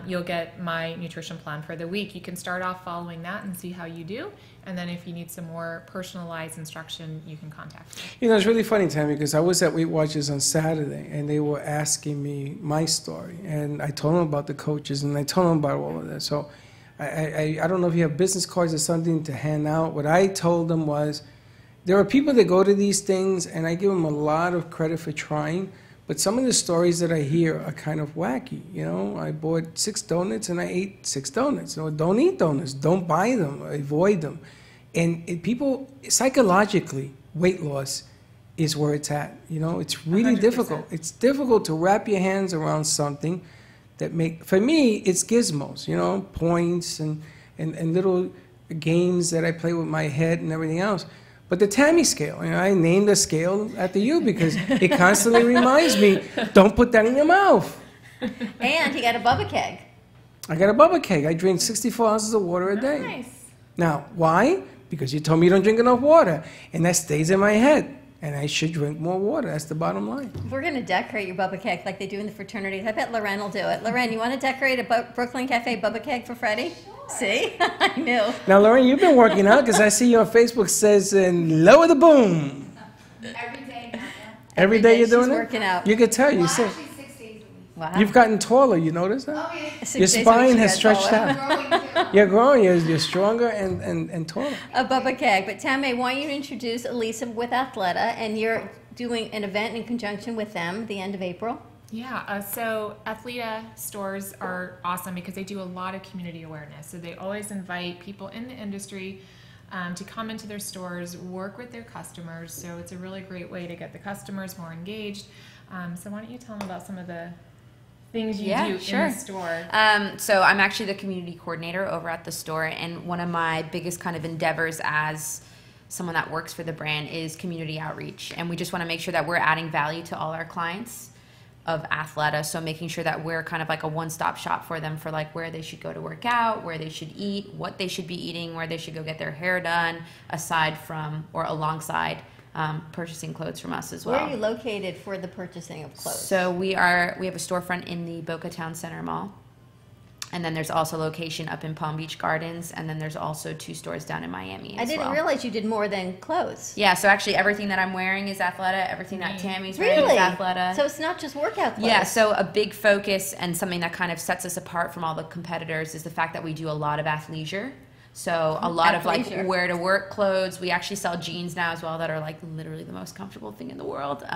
you'll get my nutrition plan for the week. You can start off following that and see how you do. And then if you need some more personalized instruction, you can contact me. You know, it's really funny, Tammy, because I was at Weight Watchers on Saturday, and they were asking me my story. And I told them about the coaches, and I told them about all of that. So I don't know if you have business cards or something to hand out. What I told them was, there are people that go to these things, and I give them a lot of credit for trying, but some of the stories that I hear are kind of wacky. You know, I bought 6 donuts, and I ate 6 donuts. No, don't eat donuts. Don't buy them. Avoid them. And people, psychologically, weight loss is where it's at. You know, it's really 100%. difficult. It's difficult to wrap your hands around something that for me, it's gizmos, you know, points and little games that I play with my head and everything else. But the Tammy scale, you know, I named the scale after you because it constantly reminds me, don't put that in your mouth. And he got a Bubba keg. I got a Bubba keg. I drink 64 ounces of water a day. Nice. Now, why? Because you told me you don't drink enough water. And that stays in my head. And I should drink more water. That's the bottom line. We're going to decorate your Bubba keg like they do in the fraternities. I bet Loren will do it. Loren, you want to decorate a Brooklyn Cafe Bubba keg for Freddie? Sure. See? I knew. Now, Lauren, you've been working out because I see you on Facebook says, lower the boom. Every day. Every day you're doing she's it? working out. You can tell. You say. Actually, 6 days a week. Wow. You've gotten taller. You notice that? Oh, yeah. 6 Your days a week spine she has got stretched taller. out. Growing too. You're growing. You're stronger and taller. A Bubba keg. But Tammy, why don't you introduce Elisa with Athleta, and you're doing an event in conjunction with them the end of April. Yeah, so Athleta stores are awesome because they do a lot of community awareness. So they always invite people in the industry to come into their stores, work with their customers. So it's a really great way to get the customers more engaged. So why don't you tell them about some of the things you do in the store? So I'm actually the community coordinator over at the store, and one of my biggest kind of endeavors as someone that works for the brand is community outreach. And we just want to make sure that we're adding value to all our clients of Athleta. So making sure that we're kind of like a one-stop shop for them for like where they should go to work out, where they should eat, what they should be eating, where they should go get their hair done, aside from or alongside purchasing clothes from us as well. Where are you located for the purchasing of clothes? So we have a storefront in the Boca Town Center Mall. And then there's also location up in Palm Beach Gardens, and then there's also 2 stores down in Miami as I didn't realize you did more than clothes. Yeah, so actually everything that I'm wearing is Athleta, everything that Tammy's wearing is Athleta. So it's not just workout clothes. Yeah, so a big focus and something that kind of sets us apart from all the competitors is the fact that we do a lot of athleisure. So a lot of like wear to work clothes. We actually sell jeans now as well that are like literally the most comfortable thing in the world.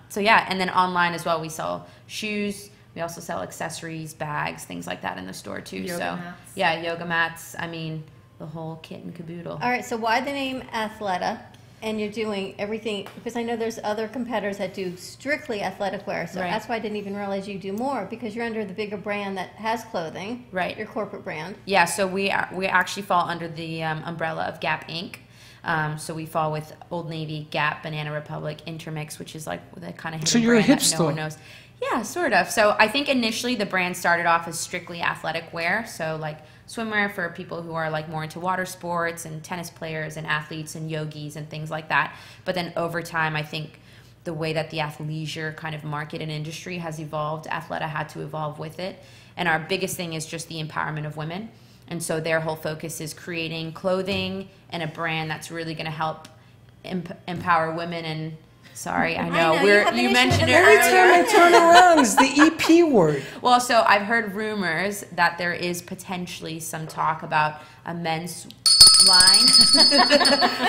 So yeah, and then online as well we sell shoes. We also sell accessories, bags, things like that in the store too. Yoga mats. Yeah, yoga mats. I mean, the whole kit and caboodle. All right, so why the name Athleta? And you're doing everything, because I know there's other competitors that do strictly athletic wear. So that's why I didn't even realize you do more, because you're under the bigger brand that has clothing. Right. Your corporate brand. Yeah, so we actually fall under the umbrella of Gap Inc. So we fall with Old Navy, Gap, Banana Republic, Intermix, which is like the kind of hidden So you're a brand hipster. that no one knows. Yeah, sort of. So I think initially the brand started off as strictly athletic wear. So like swimwear for people who are like more into water sports and tennis players and athletes and yogis and things like that. But then over time, I think the way that the athleisure kind of market and industry has evolved, Athleta had to evolve with it. And our biggest thing is just the empowerment of women. And so their whole focus is creating clothing and a brand that's really going to help empower women. And sorry, I know you mentioned it Every earlier. time I turn around, it's the EP word. Well, so I've heard rumors that there is potentially some talk about a men's line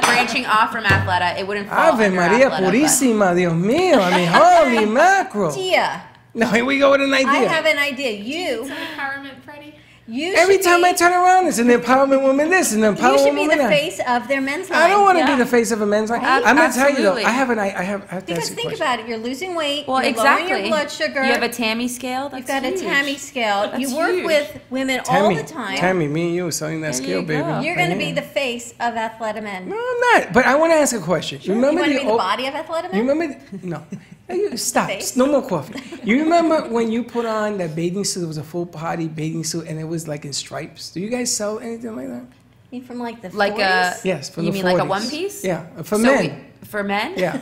branching off from Athleta. It wouldn't fall Ave under Maria Athleta, Purísima, Dios mío. I mean, holy mackerel. Idea. No, here we go with an idea. I have an idea. You. It's an empowerment, Freddie. Every time I turn around, it's an empowerment woman this, an empowerment You should be woman the that. face of their men's line. I don't want to be the face of a men's line. Right? I'm going to tell you though, Absolutely. I have to Because ask you a think question. about it. You're losing weight. Well, you're exactly. lowering your blood sugar. You have a Tammy scale. That's You've got huge. a Tammy scale. That's you work huge. with women all Tammy, the time. Tammy, me and you are selling that There scale, you baby. go. You're going to be the face of Athleta Men. No, I'm not. But I want to ask a question. Sure. Remember you want to be the old- body of Athleta You Men? remember? No. Hey, you stop. Face? No more coffee. You remember when you put on that bathing suit? It was a full body bathing suit, and it was like in stripes. Do you guys sell anything like that? You from like the 40s? Like a Yes, from you the mean like a 40s. one piece? Yeah, for men. For men? Yeah.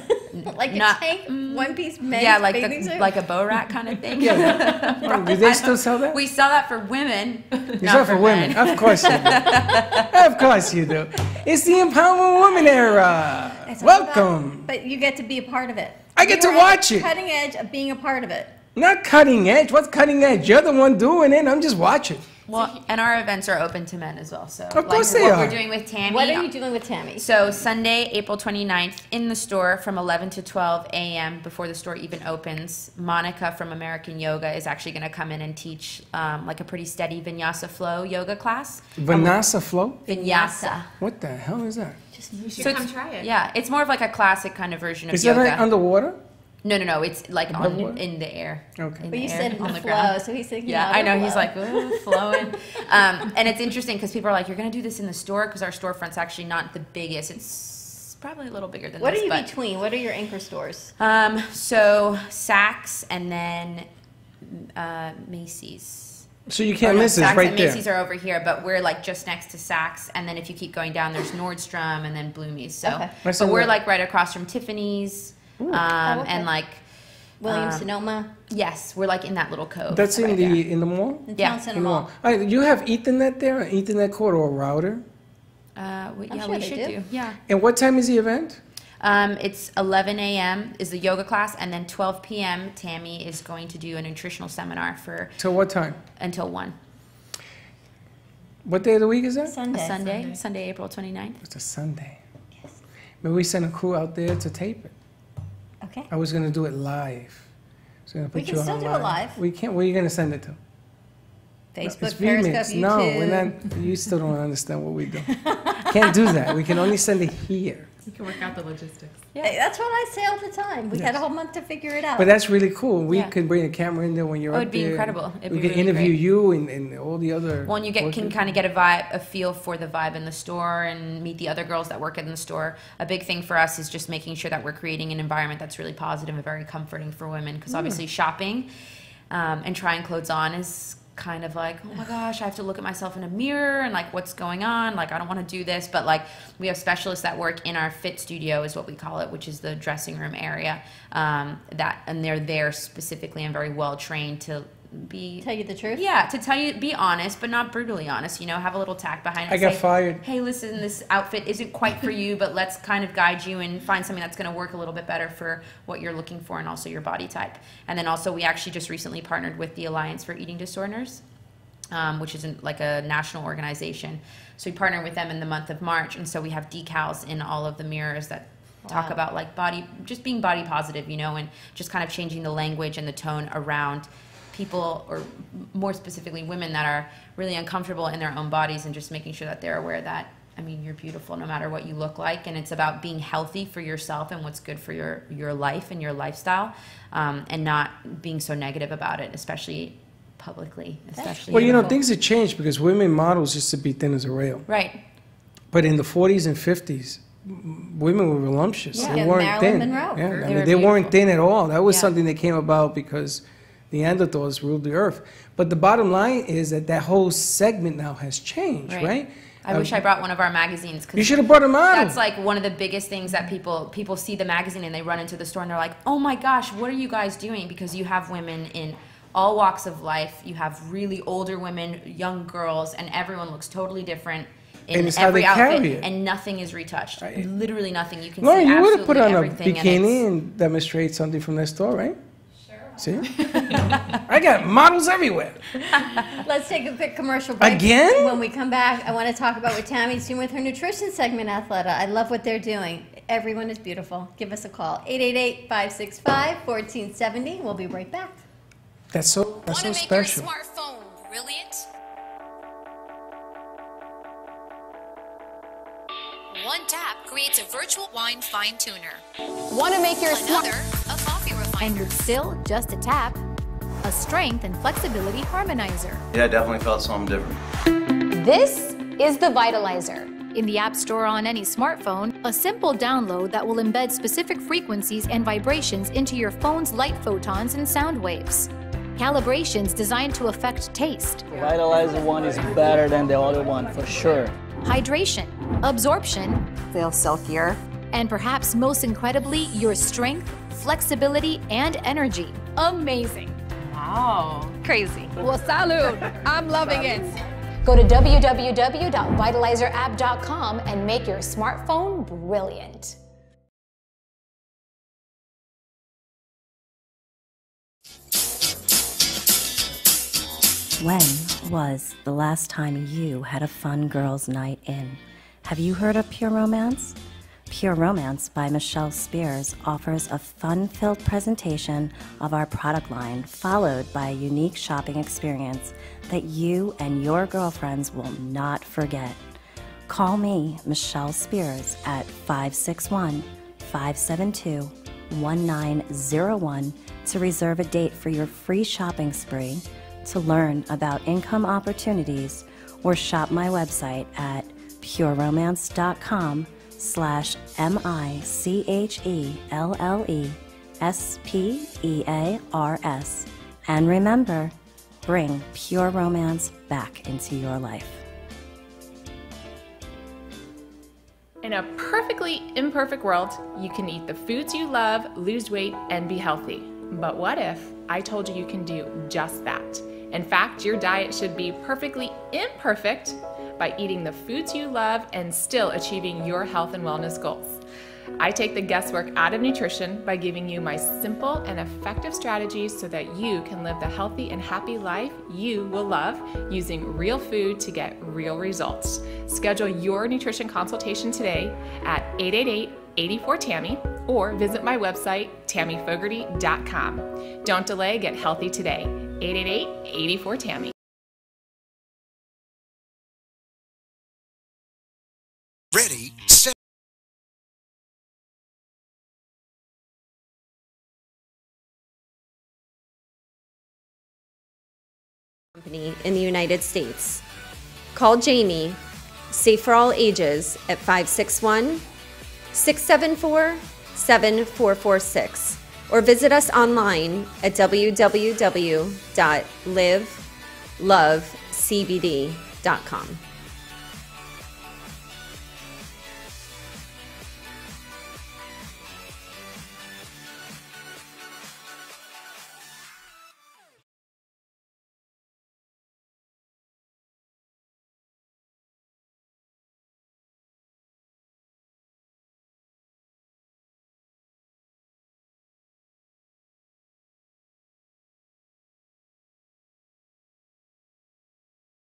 like Not- a tank one piece men's Yeah, like bathing suit? like a bow rack kind of thing. Yeah. Do they still sell that? We sell that for women. You sell for women. men. Of course you do. Of course you do. It's the empowerment woman era. It's all about- Welcome. but you get to be a part of it. I get to You're on watch the it. Cutting edge of being a part of it. Not cutting edge. What's cutting edge? You're the one doing it. I'm just watching. Well, and our events are open to men as well. So Of course they what are. we're doing with Tammy. What are you doing with Tammy? So Sunday, April 29th, in the store from 11 to 12 a.m. before the store even opens. Monica from American Yoga is actually going to come in and teach like a pretty steady vinyasa flow yoga class. Vanessa Flow? Vinyasa. What the hell is that? You should So come it's- try it. Yeah, it's more of like a classic kind of version of Is that yoga. like underwater? No. It's like Above water? in the air. Okay. In But the you air, said in on the the flow, ground. so he's thinking Yeah, out I of know. flow. He's like, ooh, flowing. And it's interesting because people are like, you're going to do this in the store? Because our storefront's actually not the biggest. It's probably a little bigger than What this. are you but, between? What are your anchor stores? So Saks and then Macy's. So you can't miss this Saks right and there. Macy's are over here, but we're like just next to Saks. And then if you keep going down, there's Nordstrom and then Bloomie's. So, Okay. What's but in we're the- like right across from Tiffany's. okay. And like Williams Sonoma, yes, we're like in that little cove. That's right in there. the mall? the Yeah. Town Center In the Mall. mall. All right, you have Ethernet there, an Ethernet cord or a router? Yeah, sure we they should do. do. Yeah. And what time is the event? It's 11 a.m. is the yoga class, and then 12 p.m. Tammy is going to do a nutritional seminar for Till what time? until 1. What day of the week is that? Sunday. Sunday, April 29th. It's a Sunday. Yes. Maybe we send a crew out there to tape it. Okay. I was going to do it live. So I'm gonna We put can you still on do it live. We can't. Where are you going to send it to? Facebook, It's Periscope, remixed. YouTube. No, we're not. You still don't understand what we do. Can't do that. We can only send it here. You can work out the logistics. Hey, that's what I say all the time. We had a whole month to figure it out. But that's really cool. We Yeah. could bring a camera in there when you're Oh, up it'd be there. incredible. It'd we be can really interview great. you and all the other. Well, and you can workers. kind of get a feel for the vibe in the store and meet the other girls that work in the store. A big thing for us is just making sure that we're creating an environment that's really positive and very comforting for women. Because obviously shopping and trying clothes on is kind of like, oh my gosh, I have to look at myself in a mirror and like what's going on, like I don't want to do this. But like we have specialists that work in our fit studio is what we call it, which is the dressing room area, and they're there specifically and very well trained to tell you the truth. Yeah, to tell you, be honest, but not brutally honest. You know, have a little tact behind it. I got Say, fired. Hey, listen, this outfit isn't quite for you, but let's kind of guide you and find something that's going to work a little bit better for what you're looking for and also your body type. And then also, we actually just recently partnered with the Alliance for Eating Disorders, which is like a national organization. So we partnered with them in the month of March, and so we have decals in all of the mirrors that talk about like just being body positive, you know, and just kind of changing the language and the tone around people, or more specifically women that are really uncomfortable in their own bodies, and just making sure that they're aware that, I mean, you're beautiful no matter what you look like, and it's about being healthy for yourself and what's good for your life and your lifestyle, and not being so negative about it, especially publicly, especially. Well, you know, things have changed because women models used to be thin as a rail. Right. But in the 40s and 50s, women were voluptuous. Yeah. They Yeah, weren't Marilyn thin. Monroe. Yeah, They I mean, were they weren't beautiful. thin at all. That was Yeah. something that came about because the Neanderthals ruled the earth. But the bottom line is that whole segment now has changed, right? I wish I brought one of our magazines. 'Cause You should have brought a model. that's like one of the biggest things that people see the magazine and they run into the store and they're like, oh my gosh, what are you guys doing? Because you have women in all walks of life. You have really older women, young girls, and everyone looks totally different in And it's how every they outfit, carry it. and nothing is retouched. Literally nothing. You can Lauren, see you would have absolutely put on a everything. bikini and demonstrate something from that store, right? See? I got models everywhere. Let's take a quick commercial break. Again? When we come back, I want to talk about what Tammy's doing with her nutrition segment, Athleta. I love what they're doing. Everyone is beautiful. Give us a call. 888-565-1470. We'll be right back. That's so special. Smartphone brilliant? One tap creates a virtual wine fine tuner. Want to make your Another, a coffee refiner. And with still just a tap, a strength and flexibility harmonizer. Yeah, I definitely felt something different. This is the Vitalizer. In the App Store on any smartphone, a simple download that will embed specific frequencies and vibrations into your phone's light photons and sound waves. Calibrations designed to affect taste, The Vitalizer one is better than the other one, for sure. hydration, absorption, feel silkier, and perhaps most incredibly, your strength, flexibility, and energy. Amazing. Wow. Crazy. Well, salud. I'm loving it. Go to www.vitalizerapp.com and make your smartphone brilliant. When was the last time you had a fun girls' night in? Have you heard of Pure Romance? Pure Romance by Michelle Spears offers a fun-filled presentation of our product line, followed by a unique shopping experience that you and your girlfriends will not forget. Call me, Michelle Spears, at 561-572-1901 to reserve a date for your free shopping spree, to learn about income opportunities, or shop my website at pureromance.com/MICHELLESPEARS. And remember, bring Pure Romance back into your life. In a perfectly imperfect world, you can eat the foods you love, lose weight, and be healthy. But what if I told you you can do just that? In fact, your diet should be perfectly imperfect by eating the foods you love and still achieving your health and wellness goals. I take the guesswork out of nutrition by giving you my simple and effective strategies so that you can live the healthy and happy life you will love using real food to get real results. Schedule your nutrition consultation today at 888-84-TAMMY or visit my website, TammyFogarty.com. Don't delay, get healthy today. 888-84-TAMMY. Ready, set. Company in the United States. Call Jamie, safe for all ages, at 561-674-7446 or visit us online at www.livelovecbd.com.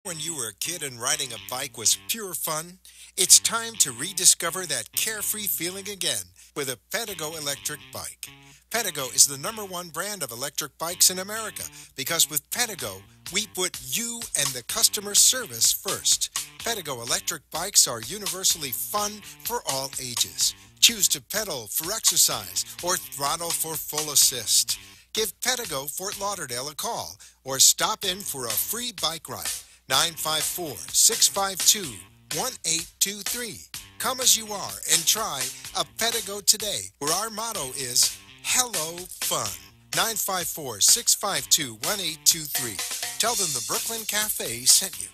When you were a kid and riding a bike was pure fun, it's time to rediscover that carefree feeling again with a Pedigo electric bike. Pedigo is the #1 brand of electric bikes in America because with Pedigo, we put you and the customer service first. Pedigo electric bikes are universally fun for all ages. Choose to pedal for exercise or throttle for full assist. Give Pedigo Fort Lauderdale a call or stop in for a free bike ride. 954-652-1823. Come as you are and try a Pedigo today, where our motto is Hello Fun. 954-652-1823. Tell them the Brooklyn Cafe sent you.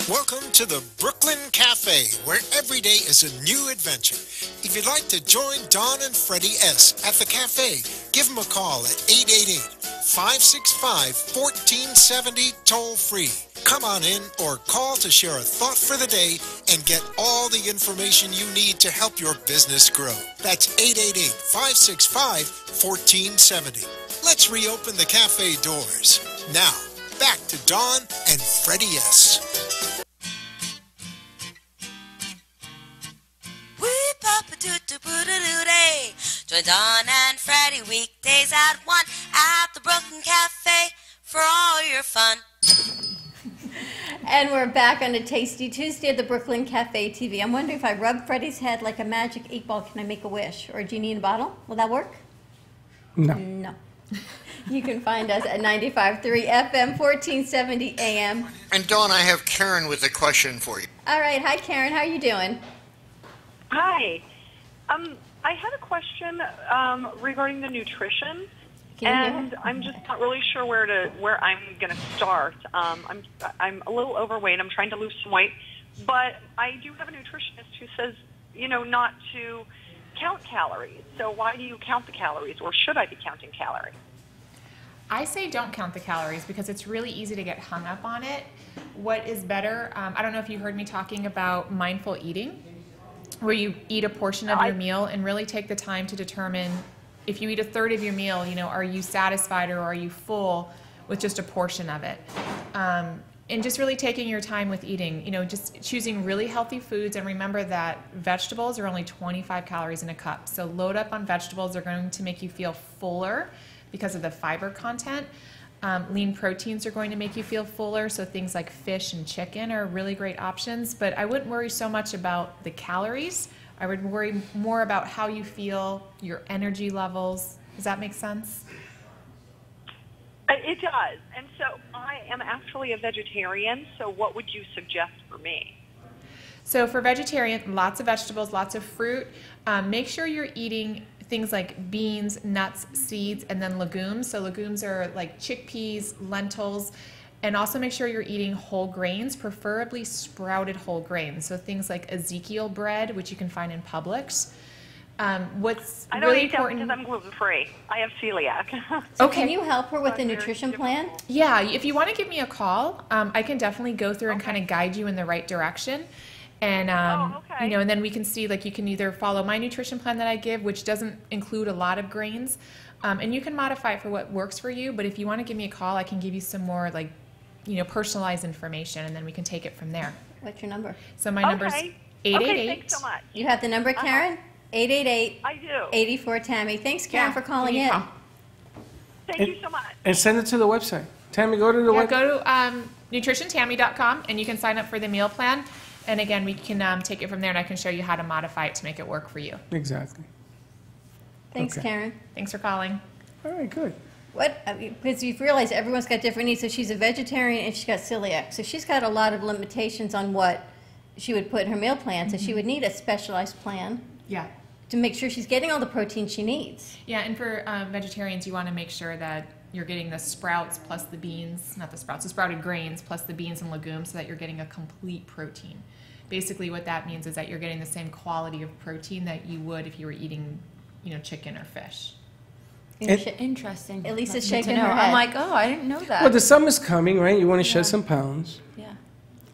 Welcome to the Brooklyn Cafe, where every day is a new adventure. If you'd like to join Don and Freddy S. at the cafe, give them a call at 888-565-1470 toll-free. Come on in or call to share a thought for the day and get all the information you need to help your business grow. That's 888-565-1470. Let's reopen the cafe doors. Now, back to Dawn and Freddy S. Join Dawn and Freddy weekdays at 1 at the Brooklyn Cafe for all your fun. And we're back on a Tasty Tuesday at the Brooklyn Cafe TV. I'm wondering if I rub Freddy's head like a magic 8-ball, can I make a wish? Or do you need a bottle? Will that work? No. No. You can find us at 95.3 FM, 1470 AM. And Dawn, I have Karen with a question for you. All right. Hi, Karen. How are you doing? Hi. I had a question regarding the nutrition, and I'm just not really sure where I'm going to start. I'm a little overweight. I'm trying to lose some weight, but I do have a nutritionist who says, not to count calories. So why do you count the calories, or should I be counting calories? I say don't count the calories because it's really easy to get hung up on it. What is better, I don't know if you heard me talking about mindful eating, where you eat a portion of your meal and really take the time to determine if you eat a third of your meal, are you satisfied or are you full with just a portion of it? And just really taking your time with eating, just choosing really healthy foods. And remember that vegetables are only 25 calories in a cup. So load up on vegetables. They're going to make you feel fuller because of the fiber content. Lean proteins are going to make you feel fuller, so things like fish and chicken are really great options. But I wouldn't worry so much about the calories. I would worry more about how you feel, your energy levels. Does that make sense? It does. And so I am actually a vegetarian, so what would you suggest for me? So for vegetarian, lots of vegetables, lots of fruit. Make sure you're eating things like beans, nuts, seeds, and then legumes. So legumes are like chickpeas, lentils, and also make sure you're eating whole grains, preferably sprouted whole grains. So things like Ezekiel bread, which you can find in Publix. What's I don't really eat that important because I'm gluten-free. I have celiac. So can you help her with the nutrition plan? Yeah, if you want to give me a call, I can definitely go through and kind of guide you in the right direction. And, and then we can see, like, you can either follow my nutrition plan that I give, which doesn't include a lot of grains, and you can modify it for what works for you. But if you want to give me a call, I can give you some more, personalized information, and then we can take it from there. What's your number? So my number's 888. Okay, thanks so much. You have the number, Karen? 888. I do. 84 Tammy. Thanks, Karen, for calling in. Thank you so much. And send it to the website. Tammy, go to the website. Go to nutritiontammy.com, and you can sign up for the meal plan. And again, we can take it from there, and I can show you how to modify it to make it work for you. Exactly. Thanks, Karen. Thanks for calling. All right, good. Because you've realized everyone's got different needs. So she's a vegetarian and she's got celiac. So she's got a lot of limitations on what she would put in her meal plan. So she would need a specialized plan. Yeah. To make sure she's getting all the protein she needs. Yeah, and for vegetarians, you want to make sure that you're getting the sprouts plus the beans, not the sprouts, the sprouted grains plus the beans and legumes so that you're getting a complete protein. Basically what that means is that you're getting the same quality of protein that you would if you were eating, chicken or fish. Interesting. Elisa's That's shaking good to know. her head. I'm like, oh, I didn't know that. Well, the summer's coming, right? You want to shed some pounds. Yeah.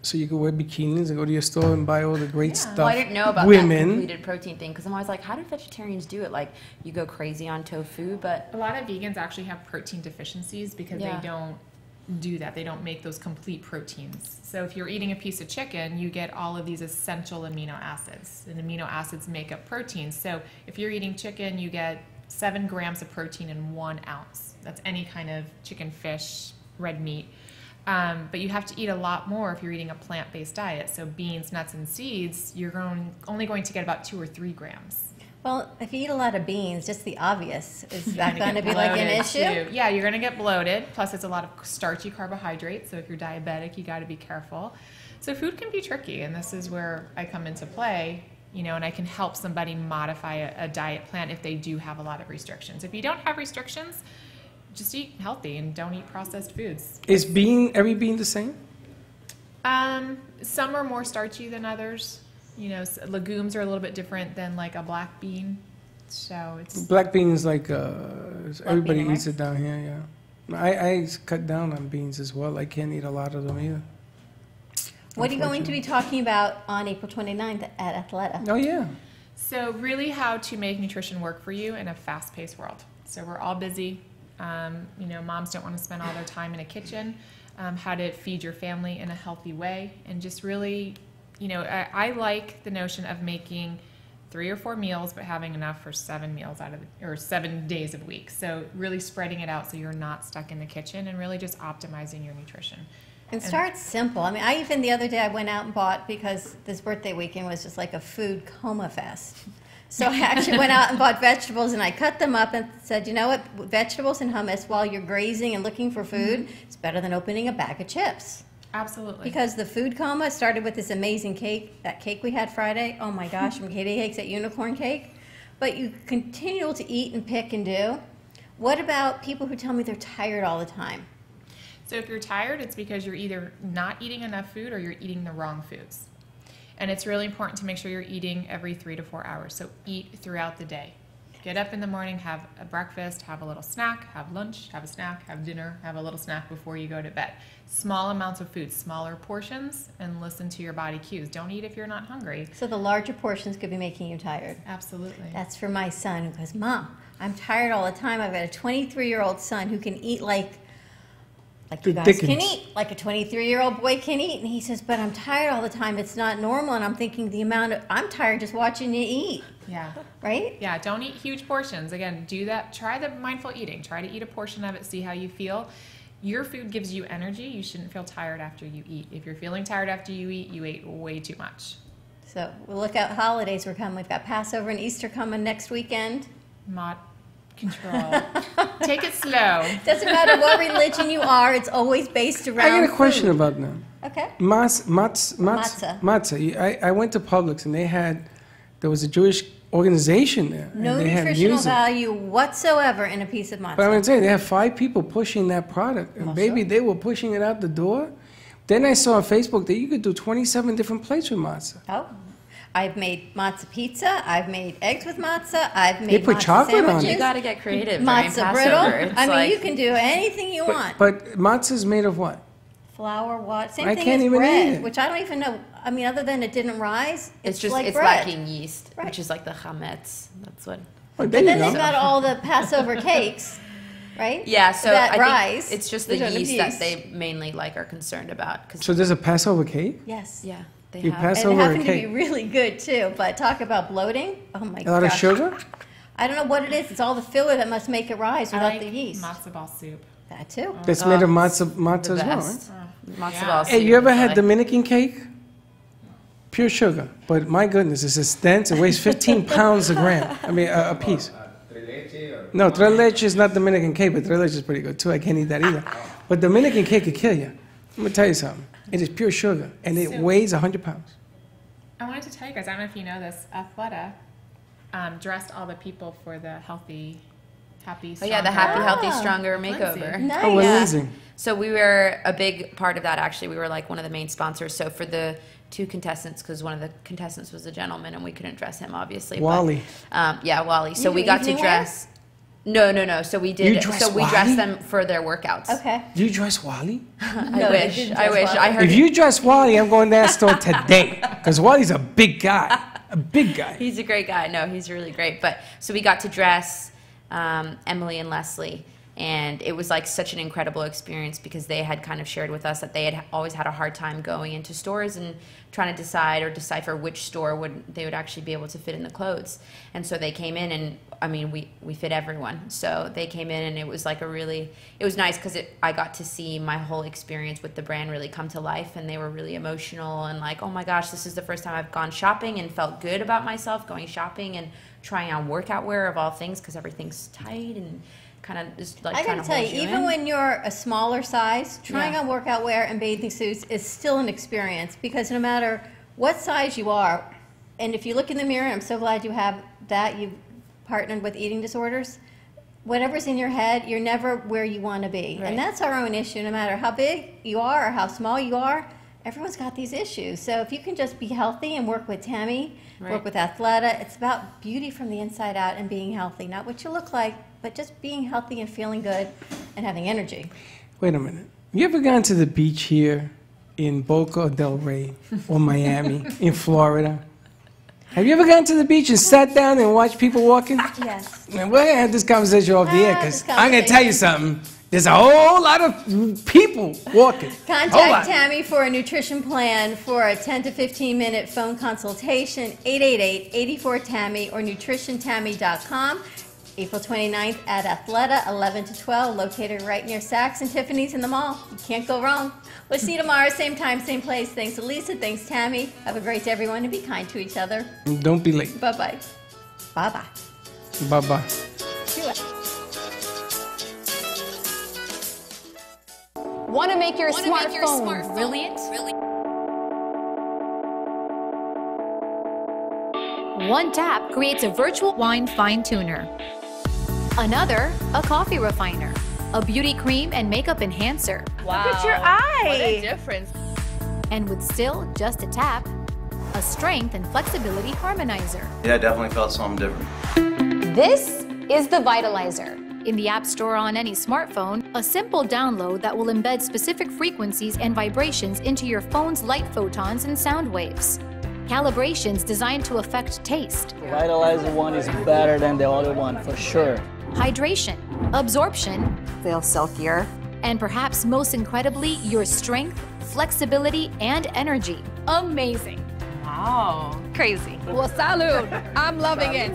So you can wear bikinis and go to your store and buy all the great stuff. Well, I didn't know about that completed protein thing because I'm always like, how do vegetarians do it? Like, you go crazy on tofu, but... A lot of vegans actually have protein deficiencies because they don't do that. They don't make those complete proteins. So if you're eating a piece of chicken, you get all of these essential amino acids. And amino acids make up proteins. So if you're eating chicken, you get 7 grams of protein in 1 ounce. That's any kind of chicken, fish, red meat. But you have to eat a lot more if you're eating a plant-based diet. So beans, nuts, and seeds, you're only going to get about 2 or 3 grams. Well, if you eat a lot of beans, just the obvious, is that going to be like an issue? Too. Yeah, you're going to get bloated. Plus, it's a lot of starchy carbohydrates. So if you're diabetic, you got to be careful. So food can be tricky, and this is where I come into play. And I can help somebody modify a diet plan if they do have a lot of restrictions. If you don't have restrictions, just eat healthy and don't eat processed foods. Is every bean the same? Some are more starchy than others. You know, legumes are a little bit different than like a black bean. So it's black beans like everybody eats it down here. Yeah, I cut down on beans as well. I can't eat a lot of them either. What are you going to be talking about on April 29th at Athleta? Oh yeah. So really, how to make nutrition work for you in a fast-paced world. So we're all busy. You know, moms don't want to spend all their time in a kitchen. How to feed your family in a healthy way, and just really, you know, I like the notion of making 3 or 4 meals, but having enough for 7 meals out of or 7 days a week. So really spreading it out so you're not stuck in the kitchen, and really just optimizing your nutrition. And start simple. I mean, even the other day I went out and bought, because this birthday weekend was just like a food coma fest. So I actually went out and bought vegetables, and I cut them up and said, you know what, vegetables and hummus while you're grazing and looking for food, it's better than opening a bag of chips. Absolutely. Because the food coma started with this amazing cake, that cake we had Friday. Oh my gosh, from Katie Cakes, that unicorn cake. But you continue to eat and pick and do. What about people who tell me they're tired all the time? So if you're tired, it's because you're either not eating enough food or you're eating the wrong foods. And it's really important to make sure you're eating every 3 to 4 hours. So eat throughout the day. Get up in the morning, have a breakfast, have a little snack, have lunch, have a snack, have dinner, have a little snack before you go to bed. Small amounts of food, smaller portions, and listen to your body cues. Don't eat if you're not hungry. So the larger portions could be making you tired. Absolutely. That's for my son, who goes, Mom, I'm tired all the time. I've got a 23-year-old son who can eat like you guys can eat, like a 23-year-old boy can eat. And he says, but I'm tired all the time. It's not normal. And I'm thinking I'm tired just watching you eat. Yeah. Right? Yeah, don't eat huge portions. Again, do that. Try the mindful eating. Try to eat a portion of it, see how you feel. Your food gives you energy. You shouldn't feel tired after you eat. If you're feeling tired after you eat, you ate way too much. So we'll look out, holidays are coming. We've got Passover and Easter coming next weekend. Control. Take it slow. Doesn't matter what religion you are, it's always based around I got a food. question about that. Okay. Matzah. I went to Publix, and there was a Jewish organization there. No and they had nutritional music. value whatsoever in a piece of matzah. But I'm going to tell you, they have 5 people pushing that product. And baby, they were pushing it out the door. Then I saw on Facebook that you could do 27 different plates with matzah. Oh. I've made matzah pizza. I've made eggs with matzah. I've made They put matzah chocolate on sandwiches. it. You got to get creative. Matzah brittle. I mean, you can do anything you want. But matzah is made of what? Flour, what? Same I thing can't as even eat bread, it. which I don't even know. I mean, other than it didn't rise, It's just like it's bread. lacking yeast, which is like the chametz. That's what. And then they've got all the Passover cakes, right? Yeah, so that I rise. think it's just the yeast that they mainly are concerned about. So there's a Passover cake? Yes. Yeah. They You have. pass And it over a happened to be cake. really good too. But talk about bloating. Oh my god. A lot of sugar? I don't know what it is. It's all the filler that must make it rise without I like the yeast. matzo ball soup. That too. That's made of matzah as well, best. right? Matzo ball Hey, soup you ever is had like- Dominican cake? Pure sugar. But my goodness, it's this dense. It weighs 15 pounds a gram. I mean, a piece. No, tres leche is not Dominican cake, but tres leche is pretty good too. I can't eat that either. But Dominican cake could kill you. Let me tell you something. It is pure sugar, and it So- weighs 100 pounds. I wanted to tell you guys, I don't know if you know this, Athleta dressed all the people for the healthy, happy, Oh stronger. yeah, the happy, healthy, stronger makeover. Nice. Oh, amazing. So we were a big part of that. Actually, we were like one of the main sponsors. So for the 2 contestants, because one of the contestants was a gentleman, and we couldn't dress him obviously. Wally. But, yeah, Wally. So You we do got to evening wear? dress. No. So we did. You dressed So we Wally? dressed them for their workouts. Okay. Do you dress Wally? I wish. I heard. If you dress Wally, I'm going to that store today. Because Wally's a big guy. A big guy. He's a great guy. No, he's really great. But so we got to dress Emily and Leslie, and it was like such an incredible experience because they had kind of shared with us that they had always had a hard time going into stores and trying to decide or decipher which store they would actually be able to fit in the clothes. And so they came in, and I mean, we fit everyone. So they came in, and it was like it was nice because I got to see my whole experience with the brand really come to life, and they were really emotional and like, oh my gosh, this is the first time I've gone shopping and felt good about myself going shopping and trying on workout wear of all things because everything's tight and kind of just like I trying gotta to tell hold you, you even in. when you're a smaller size, trying Yeah. on workout wear and bathing suits is still an experience because no matter what size you are, and if you look in the mirror, and I'm so glad you have that, you've partnered with eating disorders, whatever's in your head, you're never where you want to be. Right. And that's our own issue, no matter how big you are or how small you are, everyone's got these issues. So if you can just be healthy and work with Tammy, Right. work with Athleta, it's about beauty from the inside out and being healthy. Not what you look like, but just being healthy and feeling good and having energy. Wait a minute. You ever gone to the beach here in Boca del Rey or Miami in Florida? Have you ever gone to the beach and sat down and watched people walking? Yes. Man, we're going to have this conversation off the air because this I'm going to tell you something. There's a whole lot of people walking. Whole lot. Contact Tammy for a nutrition plan for a 10 to 15-minute phone consultation, 888-84-TAMMY or nutritiontammy.com. April 29th at Athleta, 11 to 12, located right near Saks and Tiffany's in the mall. You can't go wrong. We'll see you tomorrow, same time, same place. Thanks, Elisa. Thanks, Tammy. Have a great day, everyone, and be kind to each other. And don't be late. Bye-bye. Bye-bye. Bye-bye. Want to make your smartphone brilliant? One tap creates a virtual wine fine tuner. Another, a coffee refiner. A beauty cream and makeup enhancer. Wow. Look at your eye. What a difference. And with still just a tap, a strength and flexibility harmonizer. Yeah, I definitely felt something different. This is the Vitalizer. In the App Store on any smartphone, a simple download that will embed specific frequencies and vibrations into your phone's light photons and sound waves. Calibrations designed to affect taste, The Vitalizer one is better than the other one, for sure. hydration, absorption, Feel silkier. and perhaps most incredibly, your strength, flexibility, and energy. Amazing. Wow. Crazy. Well, salud. I'm loving it.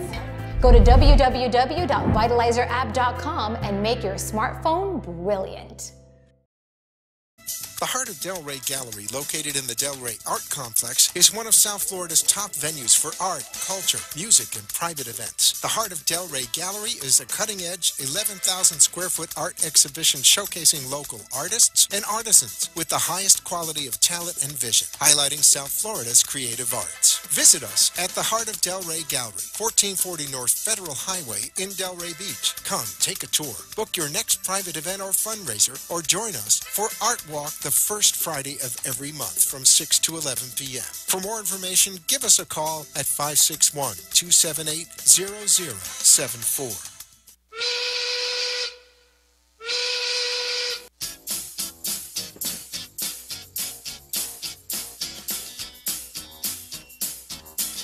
Go to www.vitalizerapp.com and make your smartphone brilliant. The Heart of Delray Gallery, located in the Delray Art Complex, is one of South Florida's top venues for art, culture, music, and private events. The Heart of Delray Gallery is a cutting-edge, 11,000 square foot art exhibition showcasing local artists and artisans with the highest quality of talent and vision, highlighting South Florida's creative arts. Visit us at the Heart of Delray Gallery, 1440 North Federal Highway in Delray Beach. Come, take a tour, book your next private event or fundraiser, or join us for Art Walk the first Friday of every month from 6 to 11 p.m. For more information, give us a call at 561-278-0074.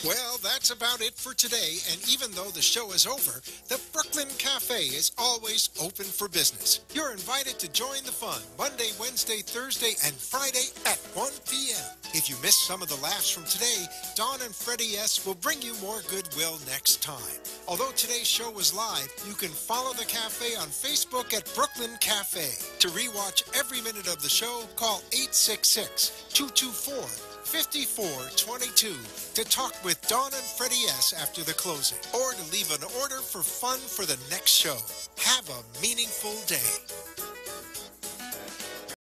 Well, that's about it for today, and even though the show is over, the Brooklyn Cafe is always open for business. You're invited to join the fun Monday, Wednesday, Thursday, and Friday at 1 p.m. If you missed some of the laughs from today, Dawn and Freddy S. will bring you more goodwill next time. Although today's show was live, you can follow the cafe on Facebook at Brooklyn Cafe. To rewatch every minute of the show, call 866-224-5422 to talk with Dawn and Freddy S. after the closing, or to leave an order for fun for the next show. Have a meaningful day.